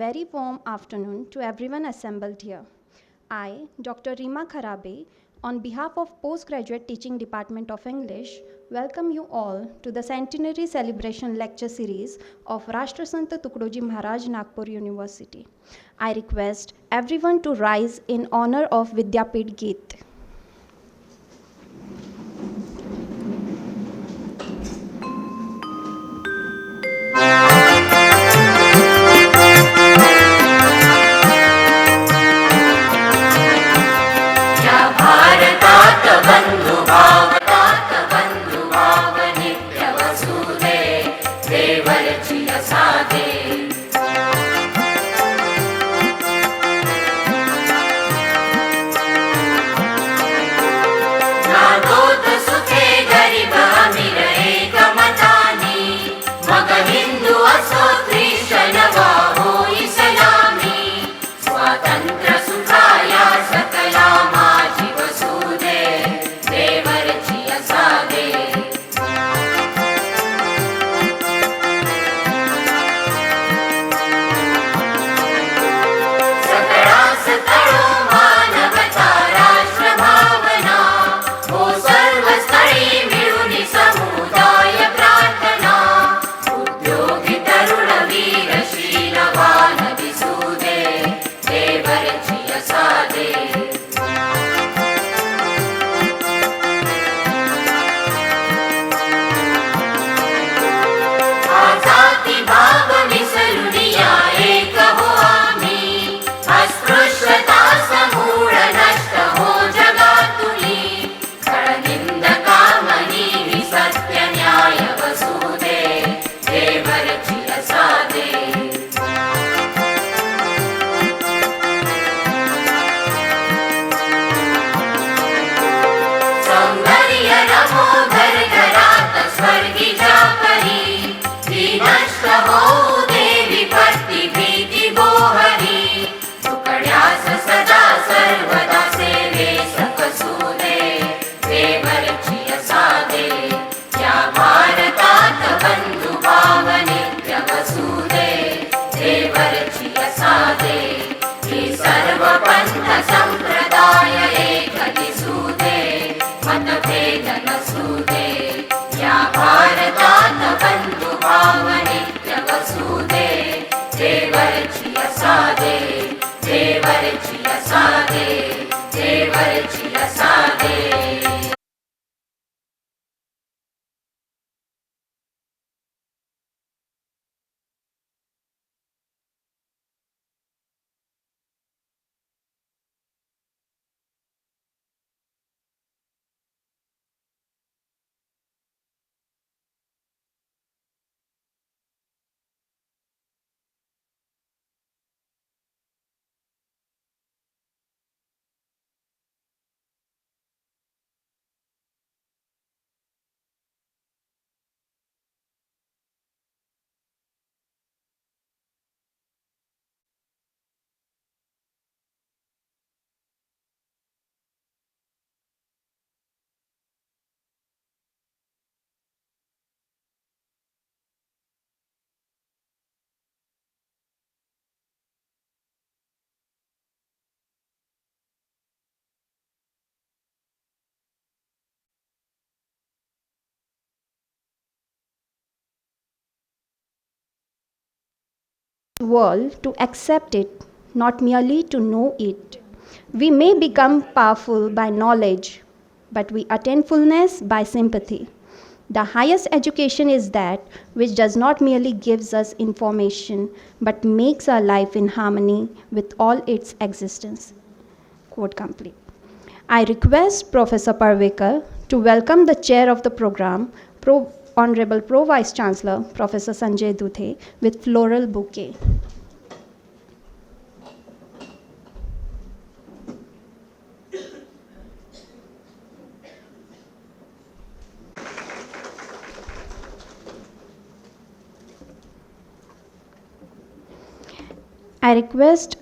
Very warm afternoon to everyone assembled here. I, Dr. Rima Kharabe, on behalf of Postgraduate Teaching Department of English, welcome you all to the Centenary Celebration Lecture Series of Rashtrasant Tukdoji Maharaj Nagpur University. I request everyone to rise in honor of Vidyapit Geet. World to accept it, not merely to know it. We may become powerful by knowledge, but we attain fullness by sympathy. The highest education is that which does not merely gives us information, but makes our life in harmony with all its existence. Quote complete. I request Professor Parvekar to welcome the chair of the program, Honorable Pro Vice Chancellor, Professor Sanjay Duthe, with floral bouquet. I request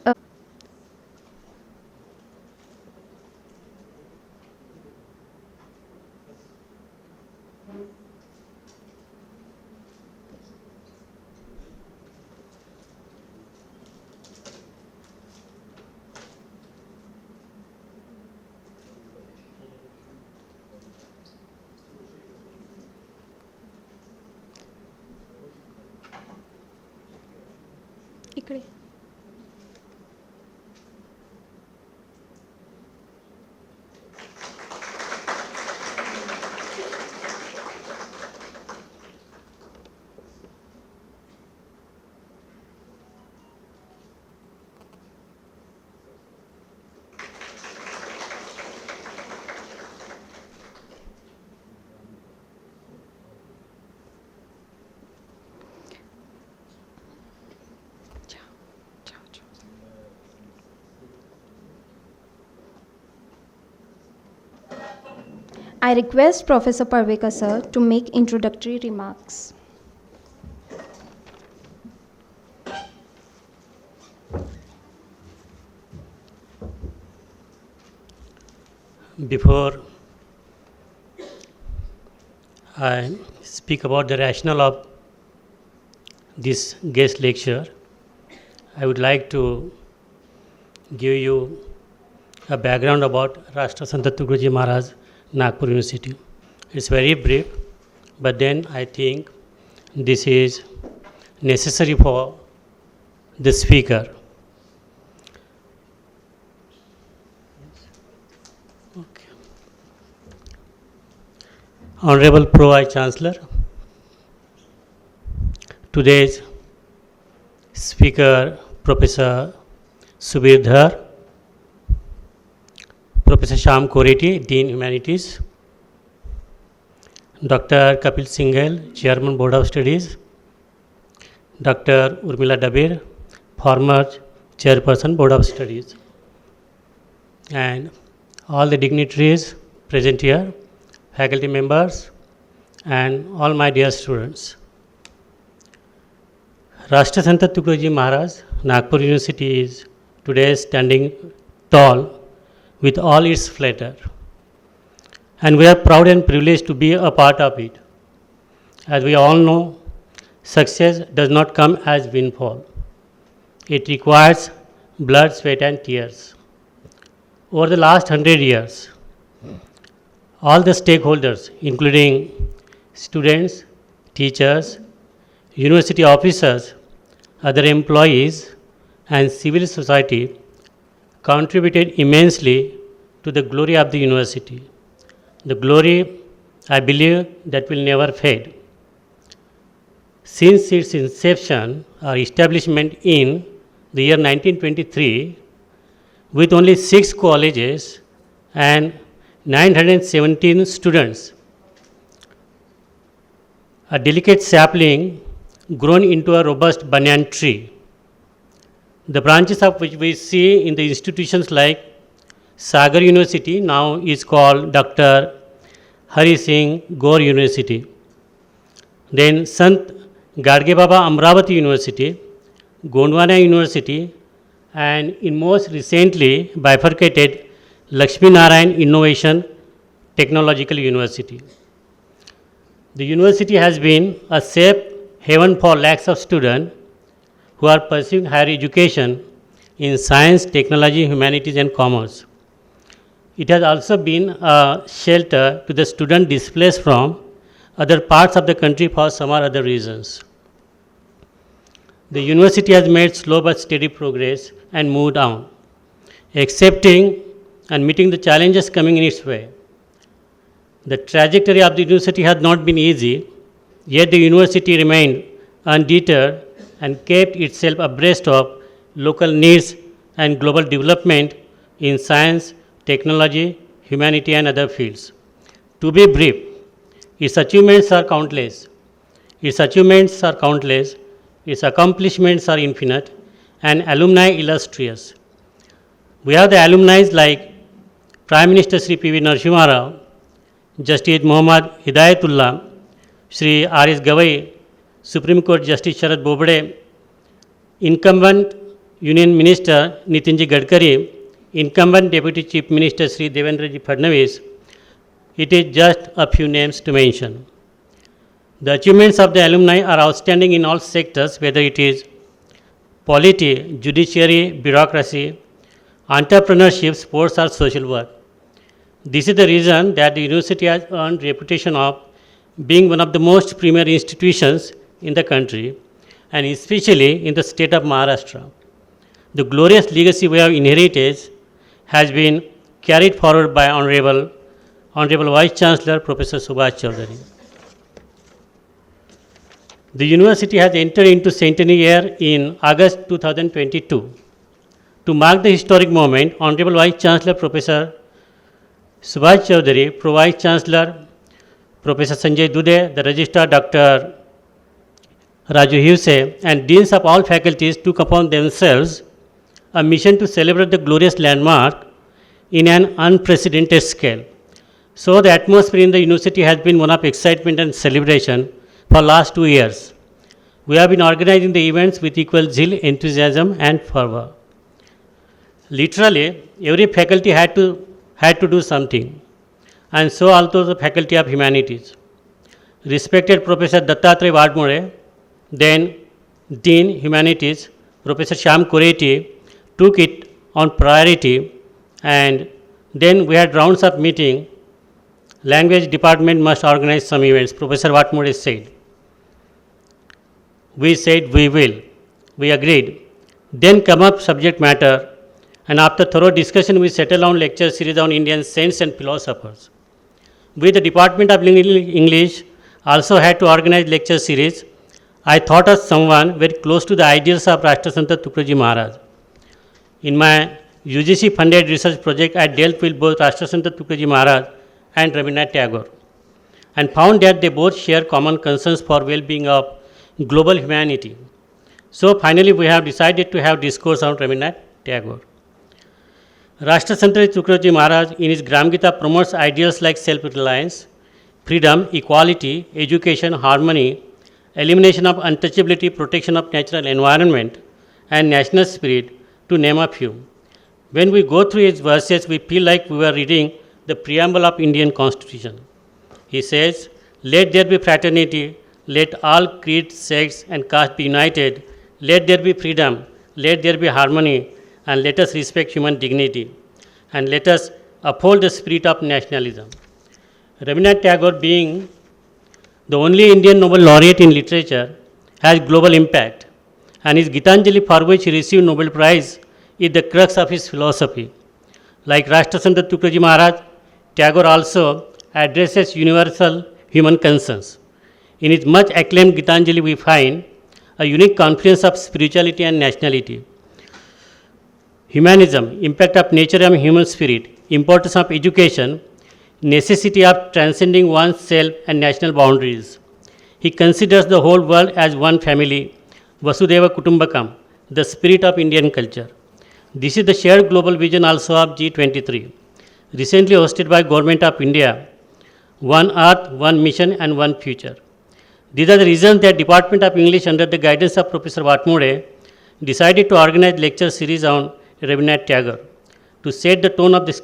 I request Professor Parvekar sir to make introductory remarks. Before I speak about the rationale of this guest lecture, I would like to give you a background about Rashtrasant Tagore Maharaj, Nagpur University. It's very brief, but then I think this is necessary for the speaker. Okay. Honorable Pro Vice Chancellor, today's speaker, Professor Subir Dhar, Professor Shyam Koreti, Dean Humanities, Dr. Kapil Singhal, Chairman Board of Studies, Dr. Urmila Dabir, former Chairperson Board of Studies, and all the dignitaries present here, faculty members, and all my dear students. Rashtrasant Tagore Maharaj, Nagpur University is today standing tall with all its splendor, and we are proud and privileged to be a part of it. As we all know, success does not come as windfall. It requires blood, sweat, and tears. Over the last 100 years, all the stakeholders, including students, teachers, university officers, other employees, and civil society, contributed immensely to the glory of the university. The glory, I believe, that will never fade. Since its inception or establishment in the year 1923, with only 6 colleges and 917 students, a delicate sapling grown into a robust banyan tree, the branches of which we see in the institutions like Sagar University, now is called Dr. Hari Singh Gaur University. Then Sant Gadge Baba Amravati University, Gondwana University, and in most recently bifurcated Lakshmi Narayan Innovation Technological University. The university has been a safe haven for lakhs of students who are pursuing higher education in science, technology, humanities, and commerce. It has also been a shelter to the students displaced from other parts of the country for some or other reasons. The university has made slow but steady progress and moved on, accepting and meeting the challenges coming in its way. The trajectory of the university has not been easy, yet the university remained undeterred and kept itself abreast of local needs and global development in science, technology, humanity, and other fields. To be brief, its achievements are countless. Its accomplishments are infinite, and alumni illustrious. We have the alumni like Prime Minister Sri P.V. Narasimha Rao, Justice Muhammad Hidayatullah, Sri R.S. Gavai, Supreme Court Justice Sharad Bobde, incumbent Union Minister Nitinji Gadkari, incumbent Deputy Chief Minister Sri Devendraji Fadnavis. It is just a few names to mention. The achievements of the alumni are outstanding in all sectors, whether it is polity, judiciary, bureaucracy, entrepreneurship, sports, or social work. This is the reason that the university has earned reputation of being one of the most premier institutions in the country, and especially in the state of Maharashtra. The glorious legacy we have inherited has been carried forward by Honorable Vice Chancellor Professor Subhash Chaudhary. The university has entered into centenary year in August 2022. To mark the historic moment, Honorable Vice Chancellor Professor Subhash Chaudhary, Pro Vice Chancellor Professor Sanjay Dude, the Registrar Dr. Raju Huse, and deans of all faculties took upon themselves a mission to celebrate the glorious landmark in an unprecedented scale. So the atmosphere in the university has been one of excitement and celebration for last 2 years. We have been organizing the events with equal zeal, enthusiasm, and fervor. Literally, every faculty had to do something, and so also the Faculty of Humanities. Respected Professor Dattatreya Vadmore, then Dean Humanities, Professor Shyam Koreti, took it on priority, and then we had rounds of meeting. Language department must organize some events, Professor Vadmore said. We said we will. We agreed. Then come up subject matter, and after thorough discussion, we settled on lecture series on Indian saints and philosophers. We, the Department of English, also had to organize lecture series. I thought of someone very close to the ideals of Rashtrasant Tukaji Maharaj. In my UGC funded research project, I dealt with both Rashtrasant Tukaji Maharaj and Rabindranath Tagore, and found that they both share common concerns for well-being of global humanity. So finally, we have decided to have discourse on Rabindranath Tagore. Rashtrasant Tukaji Maharaj in his Gram Gita promotes ideals like self-reliance, freedom, equality, education, harmony, elimination of untouchability, protection of natural environment, and national spirit, to name a few. When we go through his verses, we feel like we were reading the preamble of Indian Constitution. He says, "Let there be fraternity, let all creeds, sects, and castes be united, let there be freedom, let there be harmony, and let us respect human dignity, and let us uphold the spirit of nationalism." Rabindranath Tagore, being the only Indian Nobel laureate in literature, has global impact, and his Gitanjali, for which he received Nobel Prize, is the crux of his philosophy. Like Rashtrasant Tukaji Maharaj, Tagore also addresses universal human concerns. In his much acclaimed Gitanjali, we find a unique confluence of spirituality and nationality. Humanism, impact of nature and human spirit, importance of education, necessity of transcending one's self and national boundaries. He considers the whole world as one family, Vasudeva Kutumbakam, the spirit of Indian culture. This is the shared global vision also of G23, recently hosted by Government of India, One Earth, One Mission, and One Future. These are the reasons that Department of English, under the guidance of Professor Vatmore, decided to organize lecture series on Rabindranath Tagore. To set the tone of this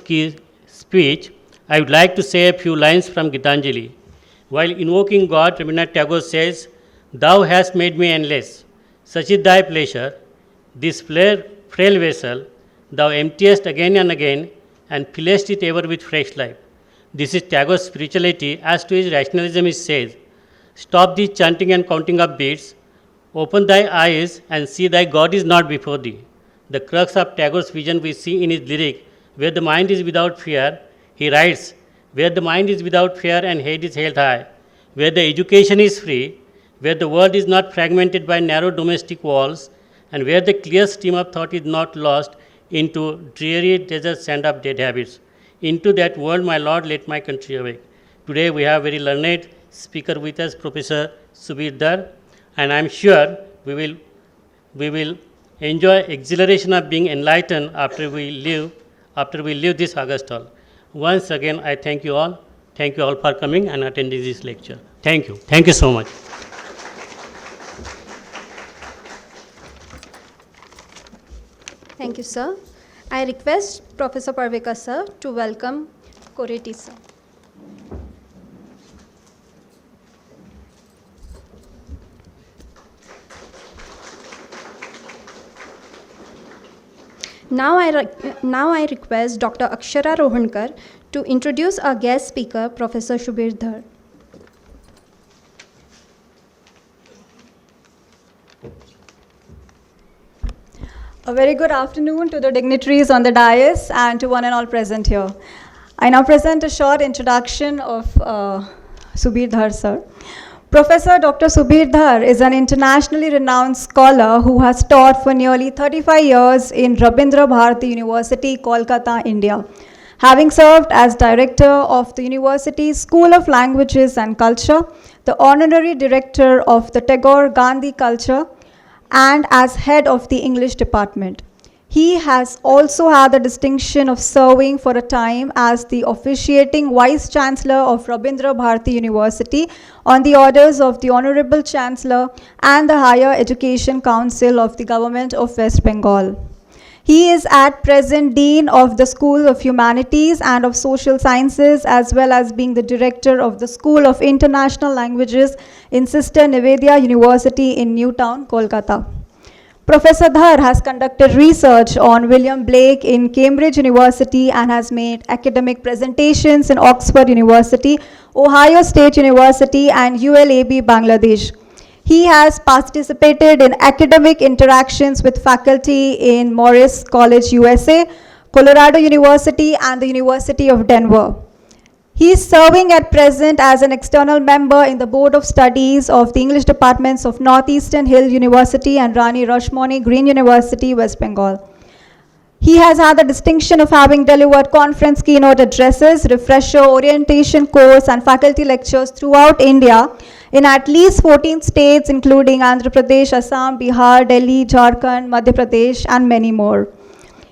speech, I would like to say a few lines from Gitanjali. While invoking God, Rabindranath Tagore says, "Thou hast made me endless. Such is thy pleasure. This frail vessel, thou emptiest again and again, and fillest it ever with fresh life." This is Tagore's spirituality. As to his rationalism, he says, "Stop the chanting and counting of beads. Open thy eyes and see thy God is not before thee." The crux of Tagore's vision we see in his lyric, "Where the mind is without fear," he writes, "Where the mind is without fear and head is held high, where the education is free, where the world is not fragmented by narrow domestic walls, and where the clear stream of thought is not lost into dreary desert sand of dead habits. Into that world, my Lord, let my country awake." Today we have very learned speaker with us, Professor Subir Dar, and I am sure we will enjoy exhilaration of being enlightened after we leave this August hall. Once again, I thank you all. Thank you all for coming and attending this lecture. Thank you. Thank you so much. Thank you, sir. I request Professor Parvekar, sir, to welcome Koreti, sir. Now I request Dr. Akshara Rohankar to introduce our guest speaker, Professor Subir Dhar. A very good afternoon to the dignitaries on the dais and to one and all present here. I now present a short introduction of Subir Dhar sir. Professor Dr. Subir Dhar is an internationally renowned scholar who has taught for nearly 35 years in Rabindranath Bharati University, Kolkata, India. Having served as director of the university's School of Languages and Culture, the honorary director of the Tagore Gandhi Culture, and as head of the English department. He has also had the distinction of serving for a time as the officiating Vice Chancellor of Rabindranath Bharati University on the orders of the Honorable Chancellor and the Higher Education Council of the Government of West Bengal. He is at present Dean of the School of Humanities and of Social Sciences, as well as being the Director of the School of International Languages in Sister Nivedita University in Newtown, Kolkata. Professor Dhar has conducted research on William Blake in Cambridge University and has made academic presentations in Oxford University, Ohio State University, and ULAB, Bangladesh. He has participated in academic interactions with faculty in Morris College, USA, Colorado University, and the University of Denver. He is serving at present as an external member in the Board of Studies of the English Departments of Northeastern Hill University and Rani Rashmoni Green University, West Bengal. He has had the distinction of having delivered conference keynote addresses, refresher orientation course, and faculty lectures throughout India in at least 14 states, including Andhra Pradesh, Assam, Bihar, Delhi, Jharkhand, Madhya Pradesh, and many more.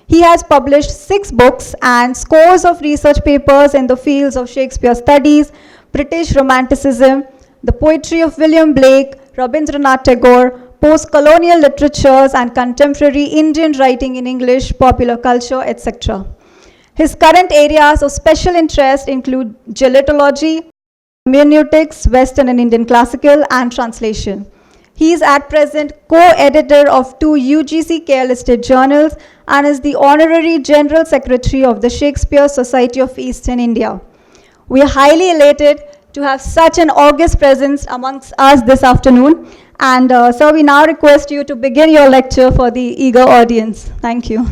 He has published 6 books and scores of research papers in the fields of Shakespeare studies, British Romanticism, the poetry of William Blake, Rabindranath Tagore, post-colonial literatures, and contemporary Indian writing in English, popular culture, etc. His current areas of special interest include gelatology, hermeneutics, Western and Indian classical, and translation. He is at present co-editor of 2 UGC care-listed journals and is the Honorary General Secretary of the Shakespeare Society of Eastern India. We are highly elated to have such an august presence amongst us this afternoon. And sir, we now request you to begin your lecture for the eager audience. Thank you.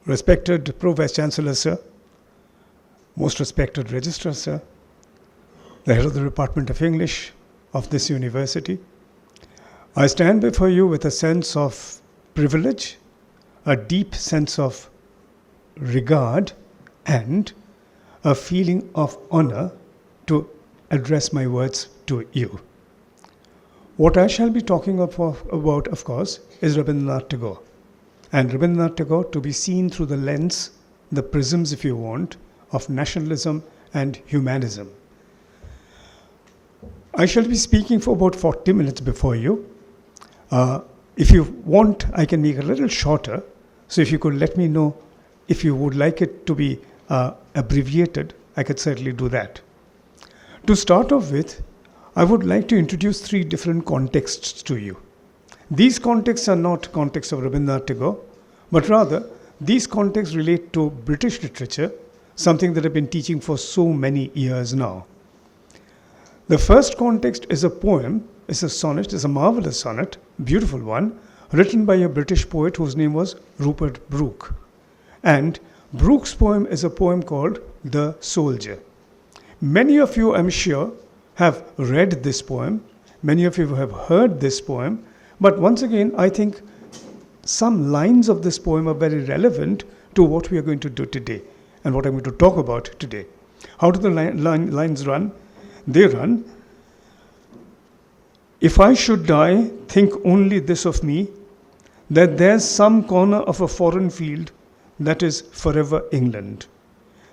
Respected Pro-Vice Chancellor, sir, most respected Registrar, sir, the head of the Department of English of this university, I stand before you with a sense of privilege, a deep sense of regard, and a feeling of honor to address my words to you. What I shall be talking about, of course, is Rabindranath Tagore. And Rabindranath Tagore to be seen through the lens, the prisms, if you want, of nationalism and humanism. I shall be speaking for about 40 minutes before you. If you want, I can make it a little shorter. So if you could let me know if you would like it to be abbreviated, I could certainly do that. To start off with, I would like to introduce 3 different contexts to you. These contexts are not contexts of Rabindranath Tagore, but rather these contexts relate to British literature, something that I've been teaching for so many years now. The first context is a poem, it's a sonnet, it's a marvelous sonnet, beautiful one, written by a British poet whose name was Rupert Brooke. And Brooke's poem is a poem called The Soldier. Many of you, I'm sure, have read this poem. Many of you have heard this poem. But once again, I think some lines of this poem are very relevant to what we are going to do today and what I'm going to talk about today. How do the lines run? They run, if I should die, think only this of me, that there's some corner of a foreign field that is forever England.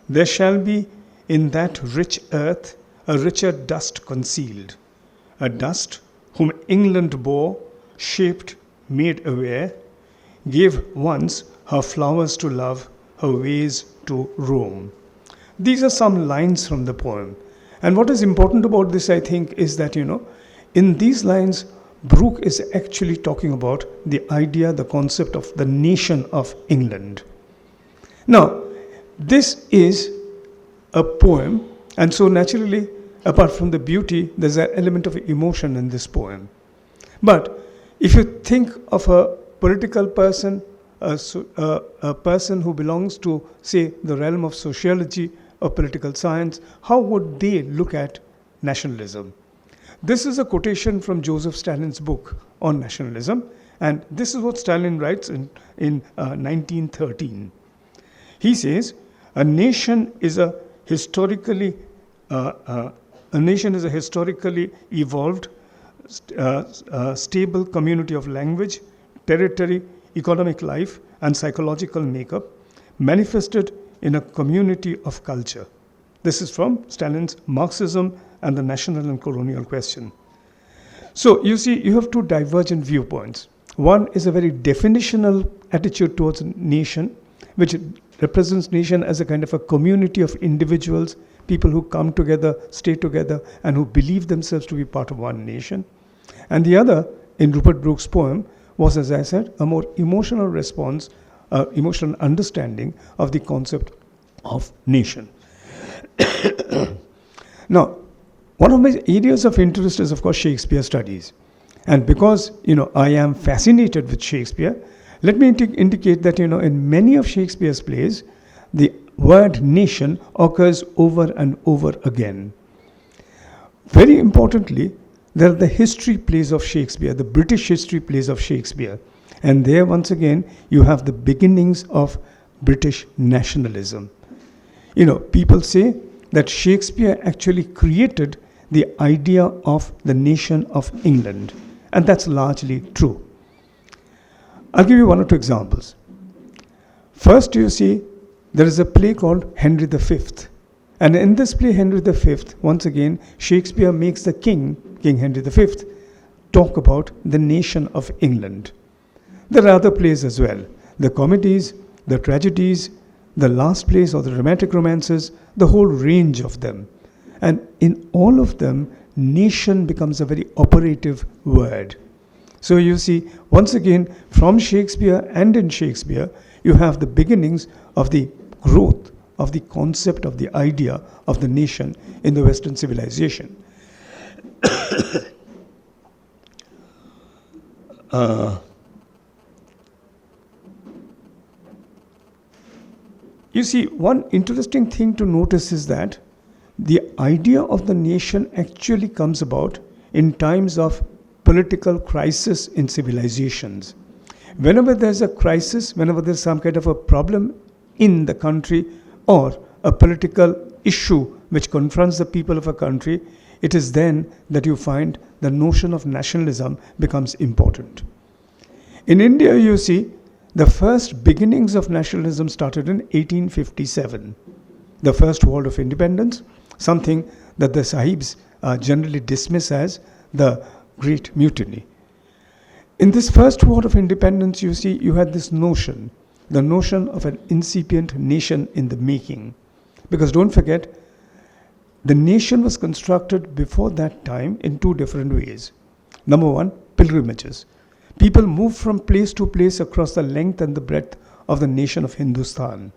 There shall be in that rich earth a richer dust concealed, a dust whom England bore, shaped, made aware, gave once her flowers to love, her ways to roam. These are some lines from the poem. And what is important about this, I think, is that, in these lines, Brooke is actually talking about the idea, the concept of the nation of England. Now, this is a poem, and so naturally, apart from the beauty, there's an element of emotion in this poem. But if you think of a political person, a person who belongs to, say, the realm of sociology or political science, how would they look at nationalism? This is a quotation from Joseph Stalin's book on nationalism, and this is what Stalin writes in 1913. He says, a nation is a historically evolved, stable community of language, territory, economic life, and psychological makeup, manifested in a community of culture. This is from Stalin's Marxism and the National and Colonial Question. So you see, you have two divergent viewpoints. One is a very definitional attitude towards nation, which represents nation as a kind of a community of individuals, people who come together, stay together, and who believe themselves to be part of one nation. And the other, in Rupert Brooke's poem, was, as I said, a more emotional response, emotional understanding of the concept of nation. Now, one of my areas of interest is, of course, Shakespeare studies. And because, I am fascinated with Shakespeare, let me indicate that, in many of Shakespeare's plays, the word nation occurs over and over again. Very importantly, there are the history plays of Shakespeare, the British history plays of Shakespeare. And there, once again, you have the beginnings of British nationalism. People say that Shakespeare actually created the idea of the nation of England. And that's largely true. I'll give you one or two examples. First, you see, there is a play called Henry V. And in this play, Henry V, once again, Shakespeare makes the king, King Henry V, talk about the nation of England. There are other plays as well. The comedies, the tragedies, the last plays or the romantic romances, the whole range of them. And in all of them, nation becomes a very operative word. So you see, once again, from Shakespeare and in Shakespeare, you have the beginnings of the growth of the concept of the idea of the nation in the Western civilization. You see, one interesting thing to notice is that the idea of the nation actually comes about in times of political crisis in civilizations. Whenever there's a crisis, whenever there's some kind of a problem in the country or a political issue which confronts the people of a country, it is then that you find the notion of nationalism becomes important. In India, you see, the first beginnings of nationalism started in 1857, the First War of Independence, something that the Sahibs generally dismiss as the Great Mutiny. In this First War of Independence, you see, you had this notion, the notion of an incipient nation in the making. Because don't forget, the nation was constructed before that time in two different ways. Number one, pilgrimages. People moved from place to place across the length and the breadth of the nation of Hindustan.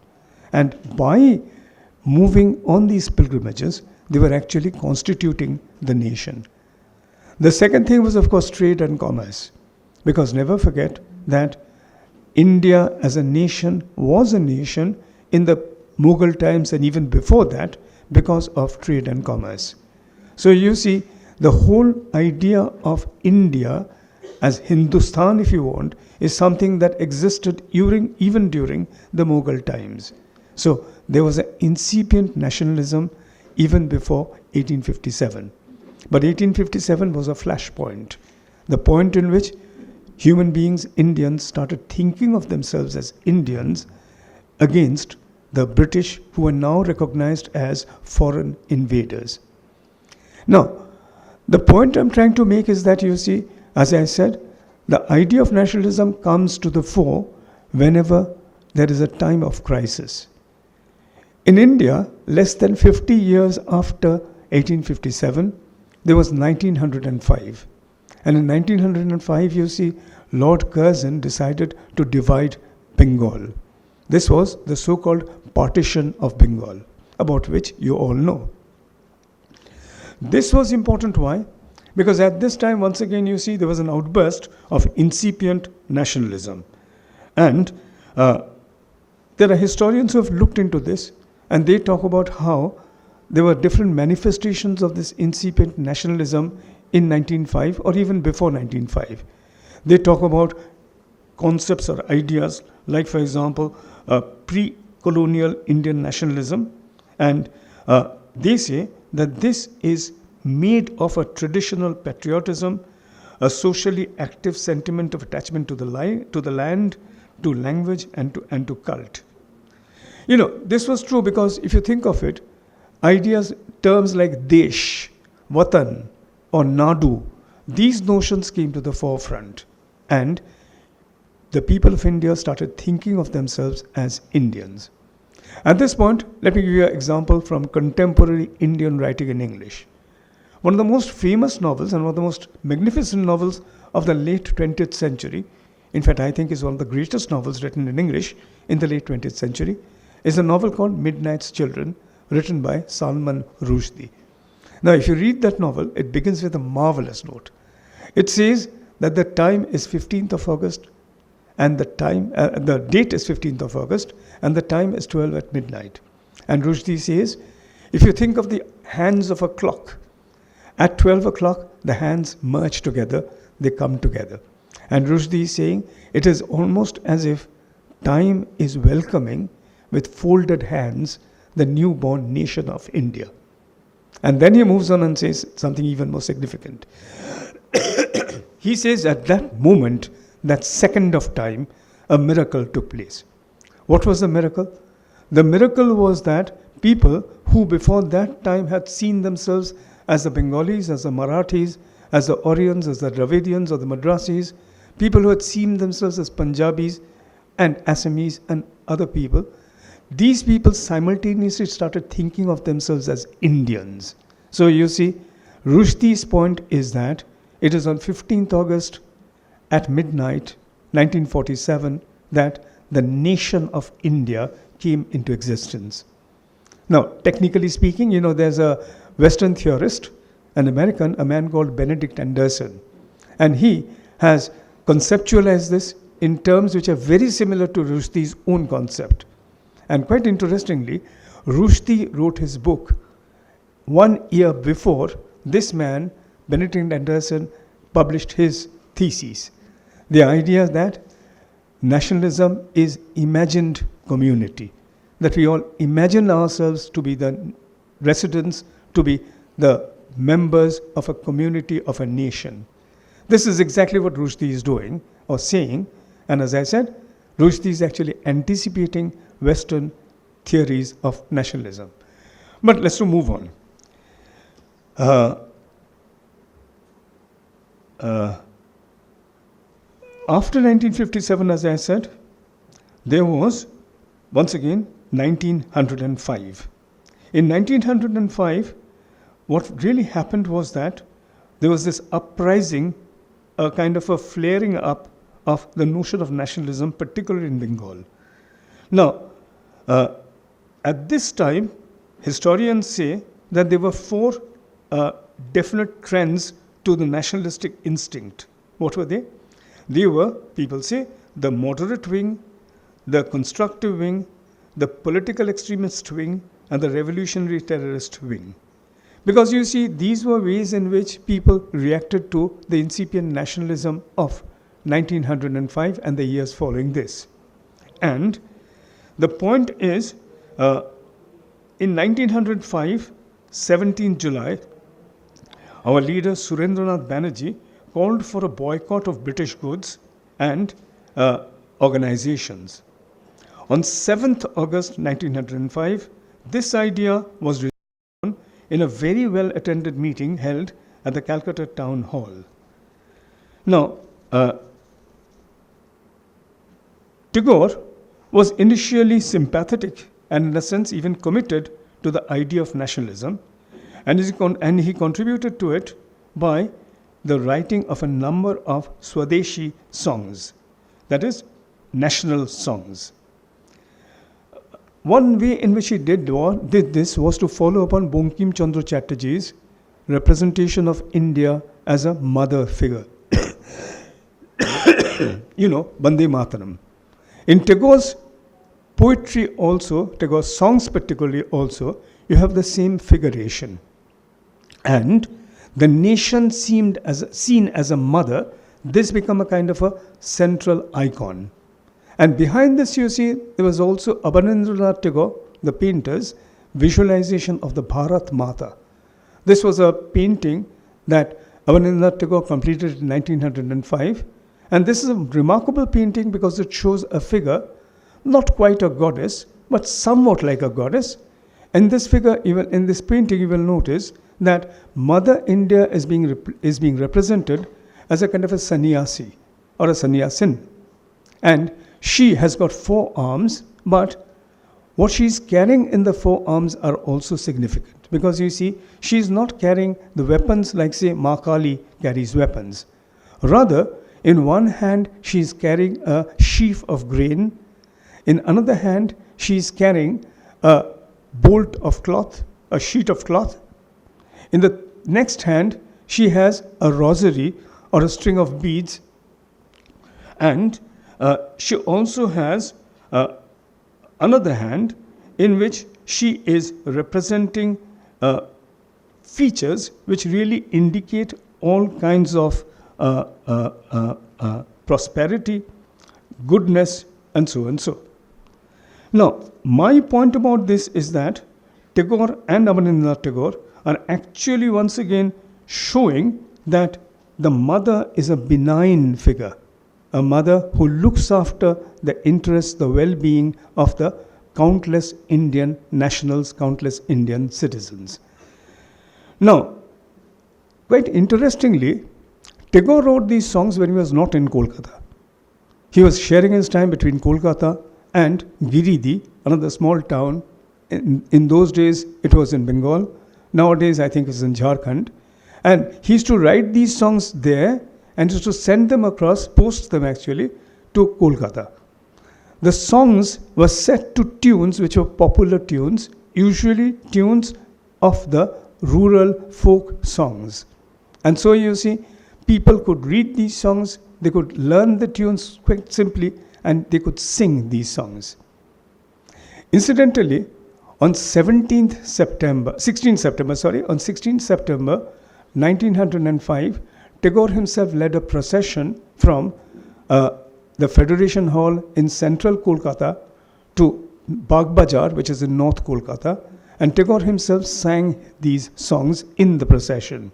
And by moving on these pilgrimages, they were actually constituting the nation. The second thing was, of course, trade and commerce. Because never forget that India as a nation was a nation in the Mughal times and even before that because of trade and commerce. So you see, the whole idea of India as Hindustan, if you want, is something that existed even during the Mughal times. So there was an incipient nationalism even before 1857. But 1857 was a flashpoint, the point in which human beings, Indians, started thinking of themselves as Indians against the British, who were now recognized as foreign invaders. Now, the point I'm trying to make is that, you see, as I said, the idea of nationalism comes to the fore whenever there is a time of crisis. In India, less than 50 years after 1857, there was 1905. And in 1905, you see, Lord Curzon decided to divide Bengal. This was the so-called partition of Bengal, about which you all know. This was important. Why? Because at this time, once again, you see, there was an outburst of incipient nationalism. And there are historians who have looked into this, and they talk about how there were different manifestations of this incipient nationalism in 1905 or even before 1905. They talk about concepts or ideas like, for example, pre-colonial Indian nationalism, and they say that this is made of a traditional patriotism, a socially active sentiment of attachment to the land, to language, and to cult. You know, this was true because if you think of it, ideas, terms like Desh, Watan, or Nadu, these notions came to the forefront, and the people of India started thinking of themselves as Indians. At this point, let me give you an example from contemporary Indian writing in English. One of the most famous novels and one of the most magnificent novels of the late 20th century, in fact, I think is one of the greatest novels written in English in the late 20th century, is a novel called Midnight's Children, written by Salman Rushdie. Now, if you read that novel, it begins with a marvelous note. It says that the time is 15th of August, and the date is 15th of August, and the time is 12 at midnight. And Rushdie says, if you think of the hands of a clock, at 12 o'clock, the hands merge together, they come together. And Rushdie is saying, it is almost as if time is welcoming with folded hands the newborn nation of India. And then he moves on and says something even more significant. He says at that moment, that second of time, a miracle took place. What was the miracle? The miracle was that people who before that time had seen themselves as the Bengalis, as the Marathis, as the Aryans, as the Dravidians or the Madrasis, people who had seen themselves as Punjabis and Assamese and other people, these people simultaneously started thinking of themselves as Indians. So you see, Rushdie's point is that it is on 15th August at midnight, 1947, that the nation of India came into existence. Now, technically speaking, you know, there's a Western theorist, an American, a man called Benedict Anderson, and he has conceptualized this in terms which are very similar to Rushdie's own concept. And quite interestingly, Rushdie wrote his book 1 year before this man, Benedict Anderson, published his thesis. The idea that nationalism is imagined community, that we all imagine ourselves to be the residents, to be the members of a community, of a nation. This is exactly what Rushdie is doing or saying, and as I said, Rushdie is actually anticipating Western theories of nationalism. But let's move on. After 1957, as I said, there was, once again, 1905. In 1905, what really happened was that there was this uprising, a kind of a flaring up of the notion of nationalism, particularly in Bengal. Now, at this time, historians say that there were four definite trends to the nationalistic instinct. What were they? They were, people say, the moderate wing, the constructive wing, the political extremist wing, and the revolutionary terrorist wing. Because you see, these were ways in which people reacted to the incipient nationalism of 1905 and the years following this. And the point is, in 1905, 17th July, our leader Surendranath Banerjee called for a boycott of British goods and organizations. On 7th August 1905, this idea was resolved in a very well-attended meeting held at the Calcutta Town Hall. Now, Tagore was initially sympathetic and in a sense even committed to the idea of nationalism, And he contributed to it by the writing of a number of Swadeshi songs, that is, national songs. One way in which he did this was to follow upon Bankim Chandra Chatterjee's representation of India as a mother figure. Bande Mataram. In Tagore's poetry also, Tagore's songs particularly also, you have the same figuration. And the nation seen as a mother, this become a kind of a central icon. And behind this, you see, there was also Rabindranath Tagore, the painter's visualization of the Bharat Mata. This was a painting that Rabindranath Tagore completed in 1905. And this is a remarkable painting because it shows a figure, not quite a goddess, but somewhat like a goddess. And this figure, even in this painting, you will notice that Mother India is being represented as a kind of a sannyasi or a sannyasin. And she has got 4 arms, but what she's carrying in the 4 arms are also significant. Because you see, she's not carrying the weapons like, say, Ma Kali carries weapons. Rather, in one hand, she's carrying a sheaf of grain. In another hand, she's carrying a bolt of cloth, a sheet of cloth. In the next hand, she has a rosary or a string of beads. And she also has another hand in which she is representing features which really indicate all kinds of prosperity, goodness, and so and so. Now, my point about this is that Tagore and Rabindranath Tagore are actually once again showing that the mother is a benign figure, a mother who looks after the interests, the well-being of the countless Indian nationals, countless Indian citizens. Now, quite interestingly, Tagore wrote these songs when he was not in Kolkata. He was sharing his time between Kolkata and Giridih, another small town. In those days, it was in Bengal. Nowadays, I think it's in Jharkhand. And he used to write these songs there and used to send them across, post them actually, to Kolkata. The songs were set to tunes which were popular tunes, usually tunes of the rural folk songs. And so you see, people could read these songs, they could learn the tunes quite simply, and they could sing these songs. Incidentally, on 16th September 1905, Tagore himself led a procession from the Federation Hall in central Kolkata to Bagh Bazar, which is in North Kolkata, and Tagore himself sang these songs in the procession.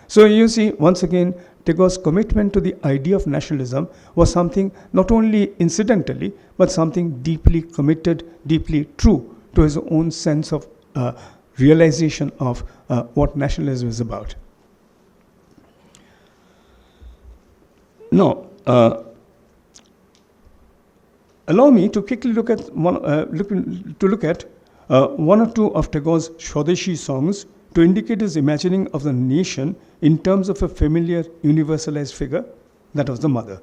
So you see, once again, Tagore's commitment to the idea of nationalism was something not only incidentally, but something deeply committed, deeply true to his own sense of realization of what nationalism is about. Now, allow me to quickly look at one or two of Tagore's Swadeshi songs to indicate his imagining of the nation in terms of a familiar universalized figure, that of the mother.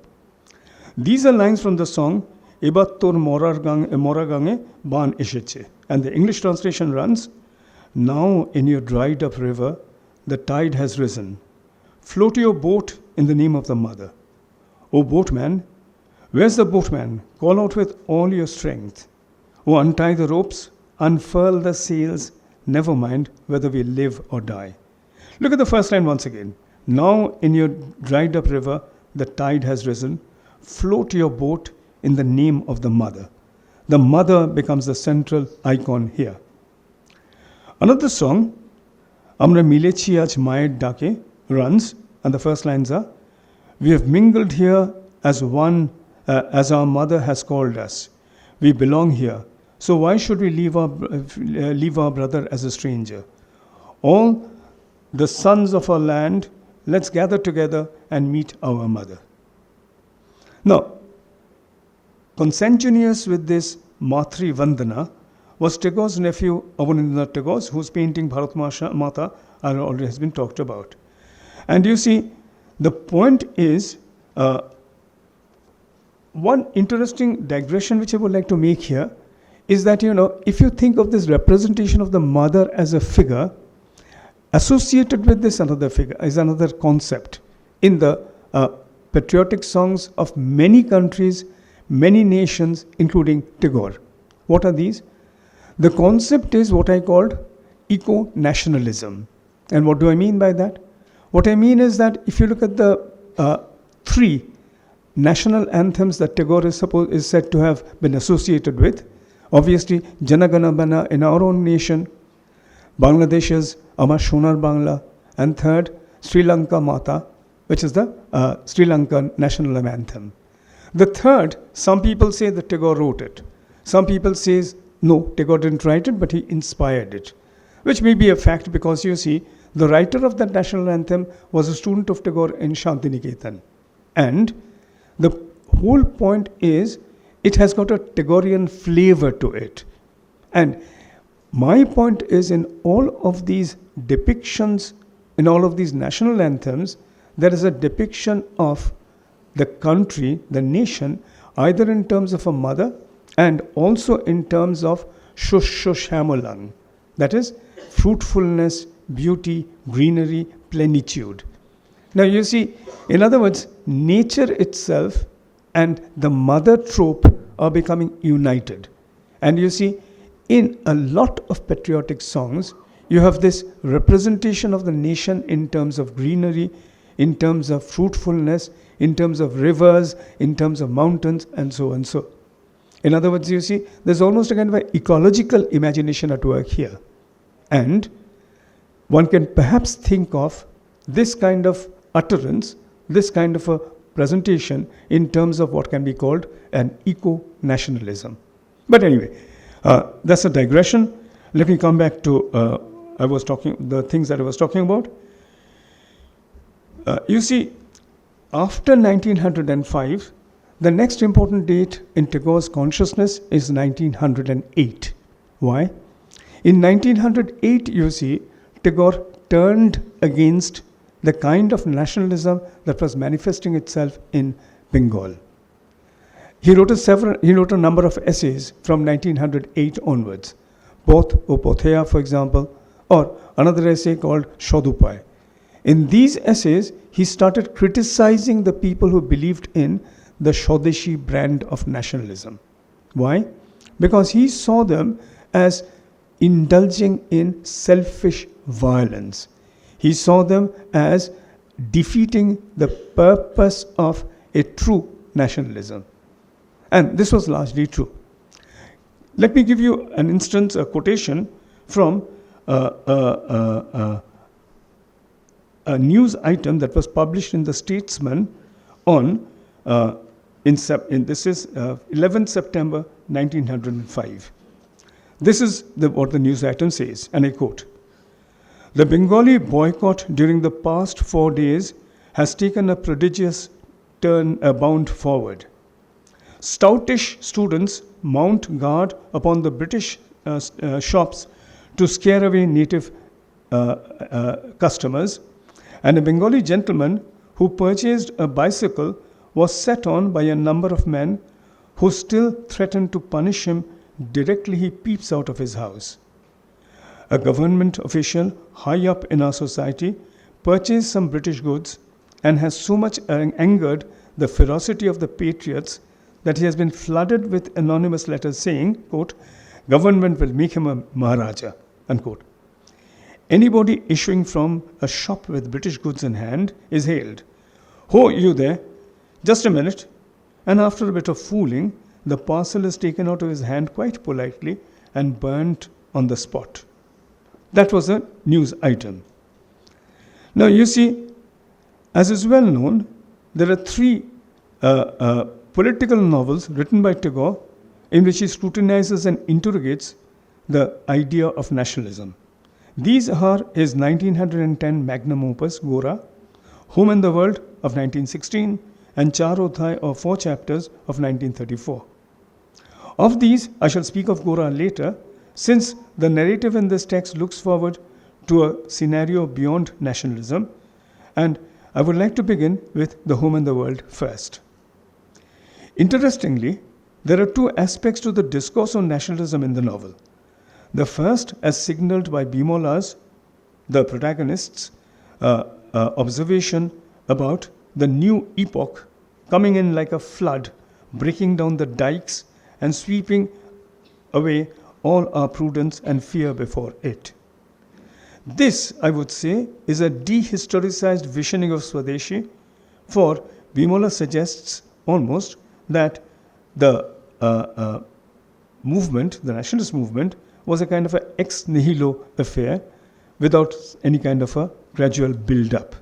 These are lines from the song Ebattor Moragange Ban Esheche, and the English translation runs, "Now in your dried up river the tide has risen. Float your boat in the name of the mother. O boatman, where's the boatman? Call out with all your strength. O untie the ropes, unfurl the sails, never mind whether we live or die." Look at the first line once again. "Now in your dried up river the tide has risen. Float your boat in the name of the mother." The mother becomes the central icon here. Another song, "Amra Milechi Aj Mayer Dake," runs, and the first lines are, "We have mingled here as one, as our mother has called us. We belong here. So why should we leave our brother as a stranger? All the sons of our land, let's gather together and meet our mother." Now, consanguineous with this Matri Vandana was Tagore's nephew Rabindranath Tagore, whose painting Bharat Mata already has been talked about. And you see, the point is, one interesting digression which I would like to make here is that, if you think of this representation of the mother as a figure, associated with this another figure is another concept in the patriotic songs of many countries, many nations, including Tagore. What are these? The concept is what I called eco-nationalism. And what do I mean by that? What I mean is that if you look at the three national anthems that Tagore is said to have been associated with, obviously Jana Gana Mana in our own nation, Bangladesh's Amar Sonar Bangla, and third, Sri Lanka Mata, which is the Sri Lankan national anthem. The third, some people say that Tagore wrote it. Some people say, no, Tagore didn't write it, but he inspired it, which may be a fact because you see, the writer of that national anthem was a student of Tagore in Shantiniketan. And the whole point is, it has got a Tagorean flavor to it. And my point is, in all of these depictions, in all of these national anthems, there is a depiction of the country, the nation, either in terms of a mother and also in terms of Shushamulang, that is, fruitfulness, beauty, greenery, plenitude. Now you see, in other words, nature itself and the mother trope are becoming united. And you see, in a lot of patriotic songs, you have this representation of the nation in terms of greenery, in terms of fruitfulness, in terms of rivers, in terms of mountains, and so and so. In other words, you see, there's almost a kind of an ecological imagination at work here. And one can perhaps think of this kind of utterance, this kind of a presentation in terms of what can be called an eco-nationalism. But anyway, that's a digression. Let me come back to the things that I was talking about. You see, after 1905, the next important date in Tagore's consciousness is 1908. Why? In 1908, you see, Tagore turned against the kind of nationalism that was manifesting itself in Bengal. He wrote a number of essays from 1908 onwards, both Upotheya, for example, or another essay called Shodupai. In these essays, he started criticizing the people who believed in the Swadeshi brand of nationalism. Why? Because he saw them as indulging in selfish violence. He saw them as defeating the purpose of a true nationalism. And this was largely true. Let me give you an instance, a quotation from a news item that was published in the Statesman on this is 11th September 1905. This is what the news item says, and I quote: "The Bengali boycott during the past 4 days has taken a prodigious bound forward. Stoutish students mount guard upon the British shops to scare away native customers, and a Bengali gentleman who purchased a bicycle was set on by a number of men who still threaten to punish him directly he peeps out of his house. A government official high up in our society purchased some British goods and has so much angered the ferocity of the patriots that he has been flooded with anonymous letters saying, quote, government will make him a Maharaja, unquote. Anybody issuing from a shop with British goods in hand is hailed. Ho, you there? Just a minute. And after a bit of fooling, the parcel is taken out of his hand quite politely and burnt on the spot. That was a news item. Now you see, as is well known, there are 3 political novels written by Tagore in which he scrutinizes and interrogates the idea of nationalism. These are his 1910 magnum opus, Gora, Home and the World of 1916, and Char Odhai, or 4 chapters, of 1934. Of these, I shall speak of Gora later, since the narrative in this text looks forward to a scenario beyond nationalism, and I would like to begin with the home and the world first. Interestingly, there are two aspects to the discourse on nationalism in the novel. The first, as signaled by Bimola's, the protagonist's, observation about the new epoch coming in like a flood, breaking down the dikes and sweeping away all our prudence and fear before it. This, I would say, is a dehistoricized visioning of Swadeshi, for Bimola suggests almost that the movement, the nationalist movement, was a kind of an ex nihilo affair without any kind of a gradual build-up.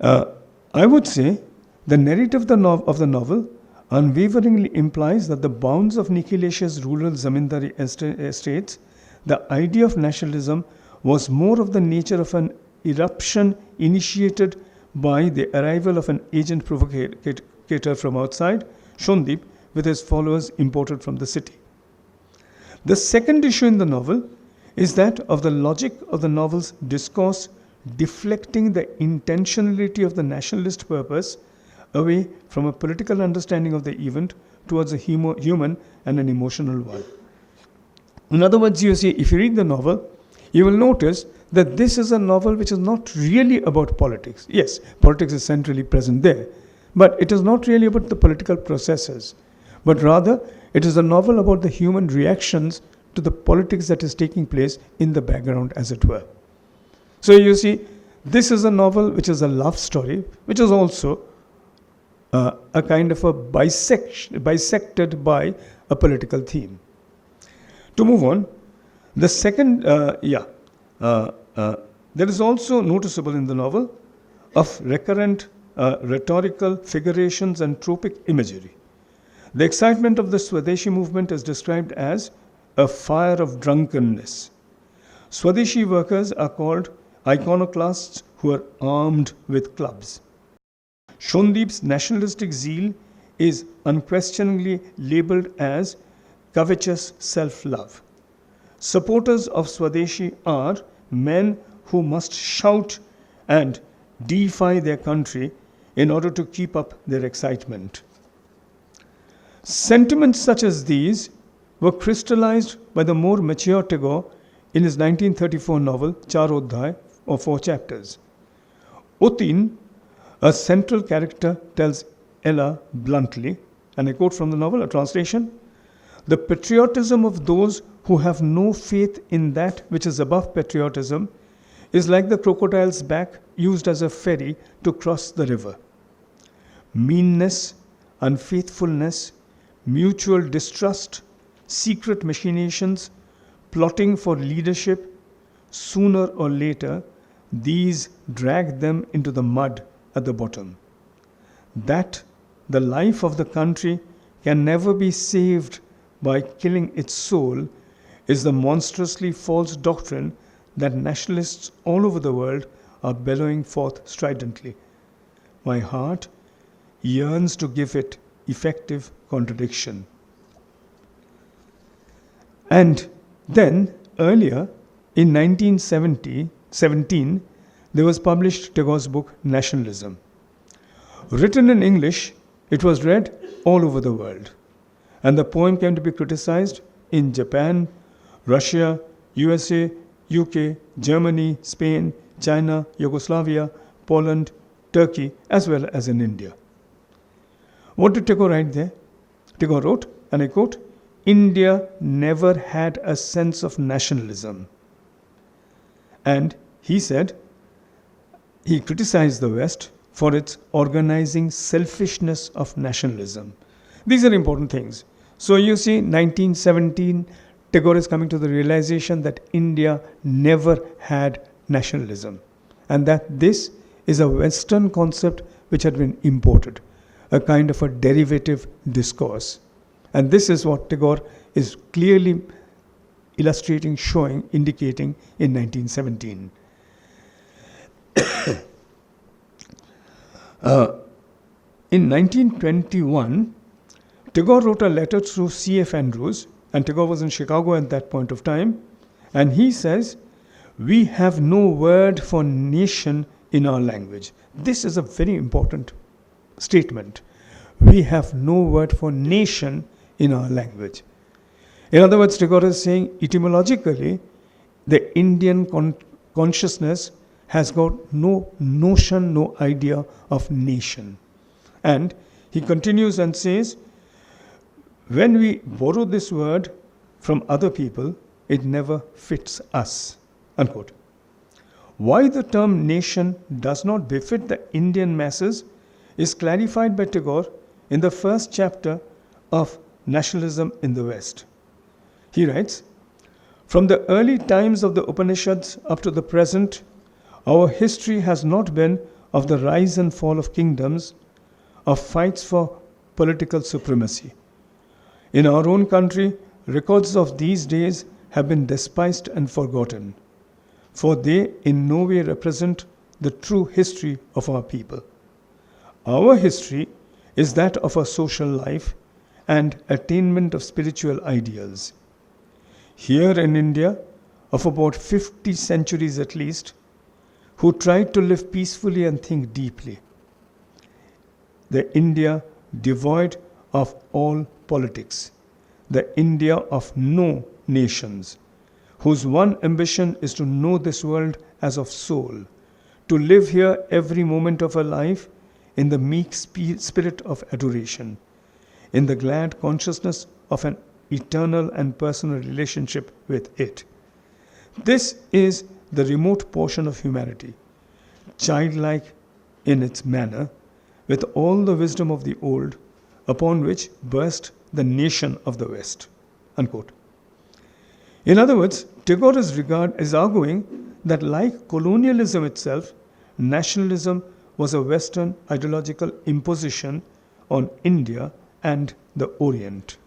I would say the narrative of the novel unwaveringly implies that the bounds of Nikhilesh's rural zamindari estates, the idea of nationalism was more of the nature of an eruption initiated by the arrival of an agent provocator from outside, Shondip, with his followers imported from the city. The second issue in the novel is that of the logic of the novel's discourse deflecting the intentionality of the nationalist purpose away from a political understanding of the event towards a human and an emotional one. In other words, you see, if you read the novel, you will notice that this is a novel which is not really about politics. Yes, politics is centrally present there, but it is not really about the political processes, but rather it is a novel about the human reactions to the politics that is taking place in the background, as it were. So you see, this is a novel which is a love story, which is also a kind of a bisected by a political theme. To move on, the second, there is also noticeable in the novel of recurrent rhetorical figurations and tropic imagery. The excitement of the Swadeshi movement is described as a fire of drunkenness. Swadeshi workers are called iconoclasts who are armed with clubs. Shondip's nationalistic zeal is unquestioningly labeled as covetous self-love. Supporters of Swadeshi are men who must shout and defy their country in order to keep up their excitement. Sentiments such as these were crystallized by the more mature Tagore in his 1934 novel Charodhai, or 4 chapters. Utin, a central character, tells Ella bluntly, and I quote from the novel, a translation, "The patriotism of those who have no faith in that which is above patriotism is like the crocodile's back used as a ferry to cross the river. Meanness, unfaithfulness, mutual distrust, secret machinations, plotting for leadership, sooner or later, these drag them into the mud at the bottom. That the life of the country can never be saved by killing its soul is the monstrously false doctrine that nationalists all over the world are bellowing forth stridently. My heart yearns to give it effective contradiction." And then, earlier, in 1917, there was published Tagore's book, Nationalism. Written in English, it was read all over the world. And the poem came to be criticized in Japan, Russia, USA, UK, Germany, Spain, China, Yugoslavia, Poland, Turkey, as well as in India. What did Tagore write there? Tagore wrote, and I quote, "India never had a sense of nationalism." And he said, he criticized the West for its organizing selfishness of nationalism. These are important things. So you see, 1917, Tagore is coming to the realization that India never had nationalism, and that this is a Western concept which had been imported, a kind of a derivative discourse. And this is what Tagore is clearly illustrating, showing, indicating in 1917. In 1921, Tagore wrote a letter through C.F. Andrews And Tagore was in Chicago at that point of time. And he says, "We have no word for nation in our language." This is a very important statement. We have no word for nation in our language. In other words, Tagore is saying etymologically, the Indian consciousness has got no notion, no idea of nation. And he continues and says, when we borrow this word from other people, it never fits us. Unquote. Why the term nation does not befit the Indian masses is clarified by Tagore in the first chapter of Nationalism in the West. He writes, "From the early times of the Upanishads up to the present, our history has not been of the rise and fall of kingdoms, of fights for political supremacy. In our own country, records of these days have been despised and forgotten, for they in no way represent the true history of our people. Our history is that of a social life and attainment of spiritual ideals. Here in India, of about 50 centuries at least, who tried to live peacefully and think deeply. The India devoid of all politics, the India of no nations, whose one ambition is to know this world as of soul, to live here every moment of our life in the meek spirit of adoration, in the glad consciousness of an eternal and personal relationship with it. This is the remote portion of humanity, childlike in its manner, with all the wisdom of the old, upon which burst the nation of the West." Unquote. In other words, Tagore is arguing that like colonialism itself, nationalism was a Western ideological imposition on India and the Orient.